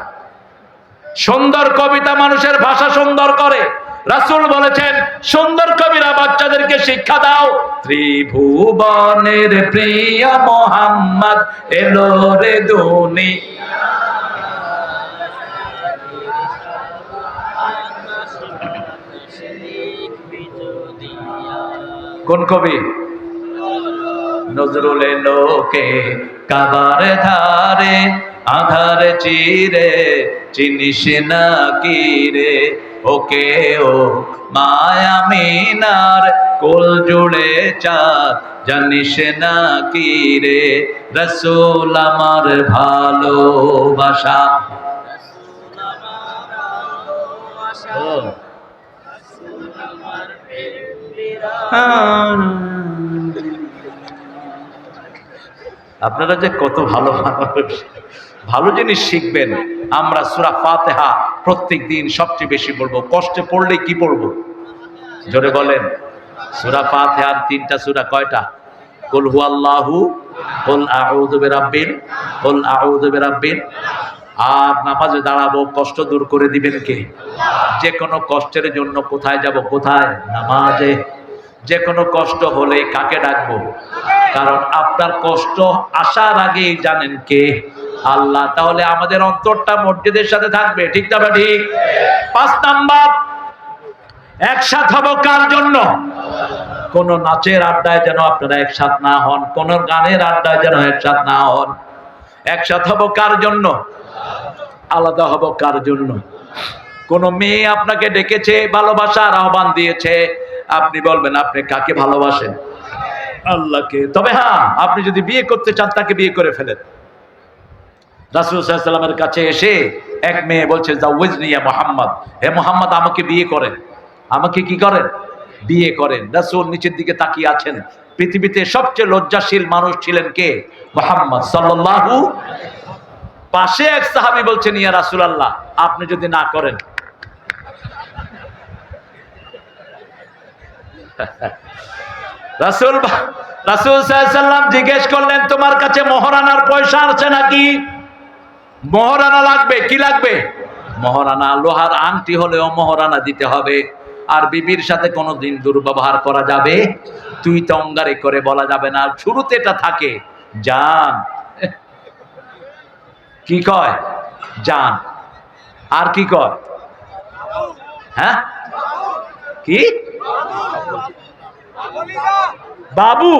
সুন্দর কবিতা মানুষের ভাষা সুন্দর করে। রাসূল বলেছেন, সুন্দর কবিরা বাচ্চাদেরকে শিক্ষা দাও। ত্রিভুবনের প্রিয় মোহাম্মদ এলো রে দুনিয়া। কোন কবি? নজরুল এলোকে কাবার ধারে, আধার চিরে চিনিস না কি রে, ওকে ও মায়া মিনার কোল জুড়ে চাঁদ জানিস না কি রে রাসূল আমার ভালোবাসা। আপনারা যে কত ভালো মানুষ, ভালো জিনিস শিখবেন। আমরা সূরা ফাতিহা প্রত্যেক দিন সবচেয়ে বেশি পড়বো। কষ্টে পড়লে কি পড়বো জোরে বলেন? সূরা ফাতিহার 3টা সূরা কয়টা? কুল হুয়াল্লাহু, কুল আউযু বিরাব্বিল, কুল আউযু বিরাব্বিল। আর নামাজে দাঁড়াবো, কষ্ট দূর করে দিবেন কে? যে কোনো কষ্টের জন্য কোথায় যাব? কোথায়? নামাজে। যে কোনো কষ্ট হলে কাকে ডাকবো? কারণ আপনার কষ্ট আসার আগেই জানেন কে? আল্লাহ। তাহলে আমাদের অন্তরটা মসজিদের সাথে থাকবে, ঠিক না ঠিক? 5 নাম্বার, একসাথ হব কার জন্য? কোন নাচের আড্ডায় যেন আপনারা একসাথ না হন, কোন গানের আড্ডায় যেন একসাথ না হন। একসাথ হব কার জন্য? আলাদা হব কার জন্য? কোন মেয়ে আপনাকে ডেকেছে, ভালোবাসার আহ্বান দিয়েছে, আপনি বলবেন আপনি কাকে ভালোবাসেন? আল্লাহকে। তবে হ্যাঁ, আপনি যদি বিয়ে করতে চান তাকে বিয়ে করে ফেলেন। রাসূল সাল্লাল্লাহু আলাইহি ওয়াসাল্লামের কাছে এসে এক মেয়ে বলছে, জাওয়াজনি ইয়া মুহাম্মদ, হে মুহাম্মদ আমাকে বিয়ে করেন। আমাকে কি করেন? বিয়ে করেন। রাসূল নিচের দিকে তাকিয়ে আছেন। পৃথিবীতে সবচেয়ে লজ্জাশীল মানুষ ছিলেন কে? মুহাম্মদ সাল্লাল্লাহু। পাশে এক সাহাবী বলছেন, ইয়া রাসূলুল্লাহ আপনি যদি না করেন। রাসূল সাল্লাল্লাহু আলাইহি ওয়াসাল্লাম জিজ্ঞেস করলেন, তোমার কাছে মোহরানার পয়সা আছে নাকি? মোহরানা লাগবে। কি লাগবে? মোহরানা। লোহার আংটি হলেও মোহরানা দিতে হবে। আর বিবির সাথে কোনোদিন দুর্ব্যবহার করা যাবে? তুই তঙ্গারি করে বলা যাবে না। শুরুতে এটা থাকে, জান। কি কয়? জান। আর কি কয়? হ্যাঁ, কি? বাবু।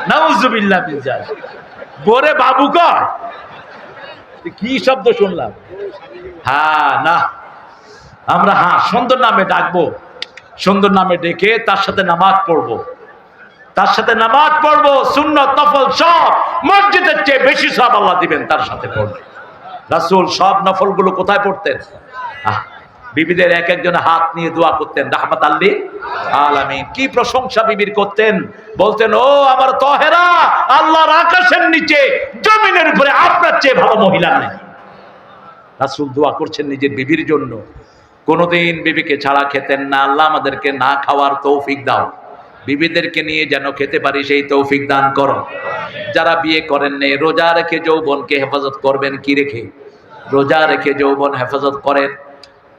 নাউজুবিল্লাহ মিন যালিক। বোরে বাবু কয়? কি শব্দ শুনলাম? হ্যাঁ, না, আমরা হ্যাঁ সুন্দর নামে ডাকবো। সুন্দর নামে ডেকে তার সাথে নামাজ পড়বো। তার সাথে নামাজ পড়বো, সুন্নত নফল সব। মসজিদের চেয়ে বেশি সব আল্লাহ দিবেন তার সাথে পড়বে। রাসূল সব নফলগুলো কোথায় পড়তেন? বিবিদের এক একজনে হাত নিয়ে দোয়া করতেন, রাহমাতাল লিল আলামিন। কি প্রশংসা বিবির করতেন। বলতেন, ও আমার তহেরা, আল্লাহর আকাশের নিচে জমিনের উপরে আপনার চেয়ে ভালো মহিলা নেই। রাসূল দোয়া করছেন নিজের বিবির জন্য। কোনোদিন বিবিকে ছাড়া খেতেন না। আল্লাহ আমাদেরকে না খাওয়ার তৌফিক দাও। বিবিদেরকে নিয়ে যেন খেতে পারি সেই তৌফিক দান করো। যারা বিয়ে করেন নেই, রোজা রেখে যৌবনকে হেফাজত করবেন। কি রেখে? রোজা রেখে যৌবন হেফাজত করেন।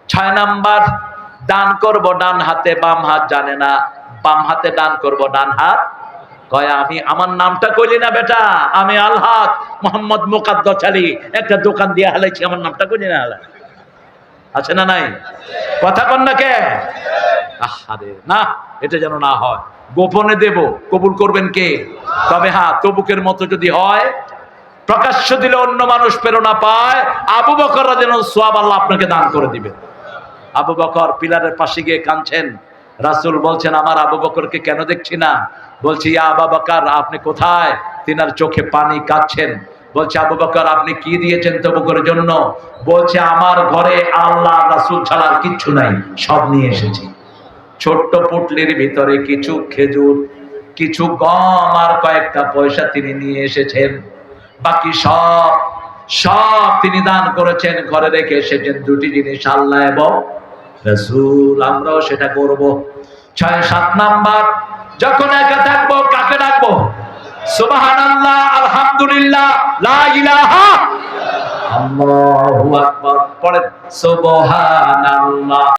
6 নাম্বার, দান করব ডান হাতে, বাম হাত জানে না। বাম হাতে দান করব, ডান হাত কয় আমি আমার নামটা কইলি না বেটা, আমি আলহাদ মোহাম্মদ মুকাদ্দাস আলী, একটা দোকান দিয়ে হালাইছি, আমার নামটা কইলি না? হালা আছে না নাই? কথা কন না কে? আরে না, এটা যেন না হয়। গোপনে দেব, কবুল করবেন কে? তবে হ্যাঁ, তবুকের মতো যদি হয়, প্রকাশ্য দিলে অন্য মানুষ প্রেরণা পায়, আবু বকর রাদিয়াল্লাহু আনহু সওয়াব আল্লাহ আপনাকে দান করে দিবেন। আবু বকর পিলারের পাশে গিয়ে কাঁদছেন। রাসূল বলছেন, আমার আবু বকরকে কেন দেখছি না? বলছি, ইয়া আবু বকর আপনি কোথায়? তিনার চোখে পানি, কাঁদছেন। বলছে, আবু বকর আপনি কি দিয়েছেন তবুকের জন্য? বলছে, আমার ঘরে আল্লাহ রাসূল ছাড়া আর কিচ্ছু নাই, সব নিয়ে এসেছি। ছোট্ট পুটলির ভিতরে কিছু খেজুর, কিছু গম আর কয়েকটা পয়সা তিনি নিয়ে এসেছেন। বাকি সব তিনি দান করেছেন, ঘরে রেখে এসেছেন 2টি জিনিস, আল্লাহ এবং রাসূল। আমরাও সেটা করব। 6-7 নাম্বার, যখন একা থাকবো কাকে ডাকবো? সুবহানাল্লাহ, আলহামদুলিল্লাহ, লা ইলাহা, আল্লাহু আকবার। পড়েন সুবহানাল্লাহ।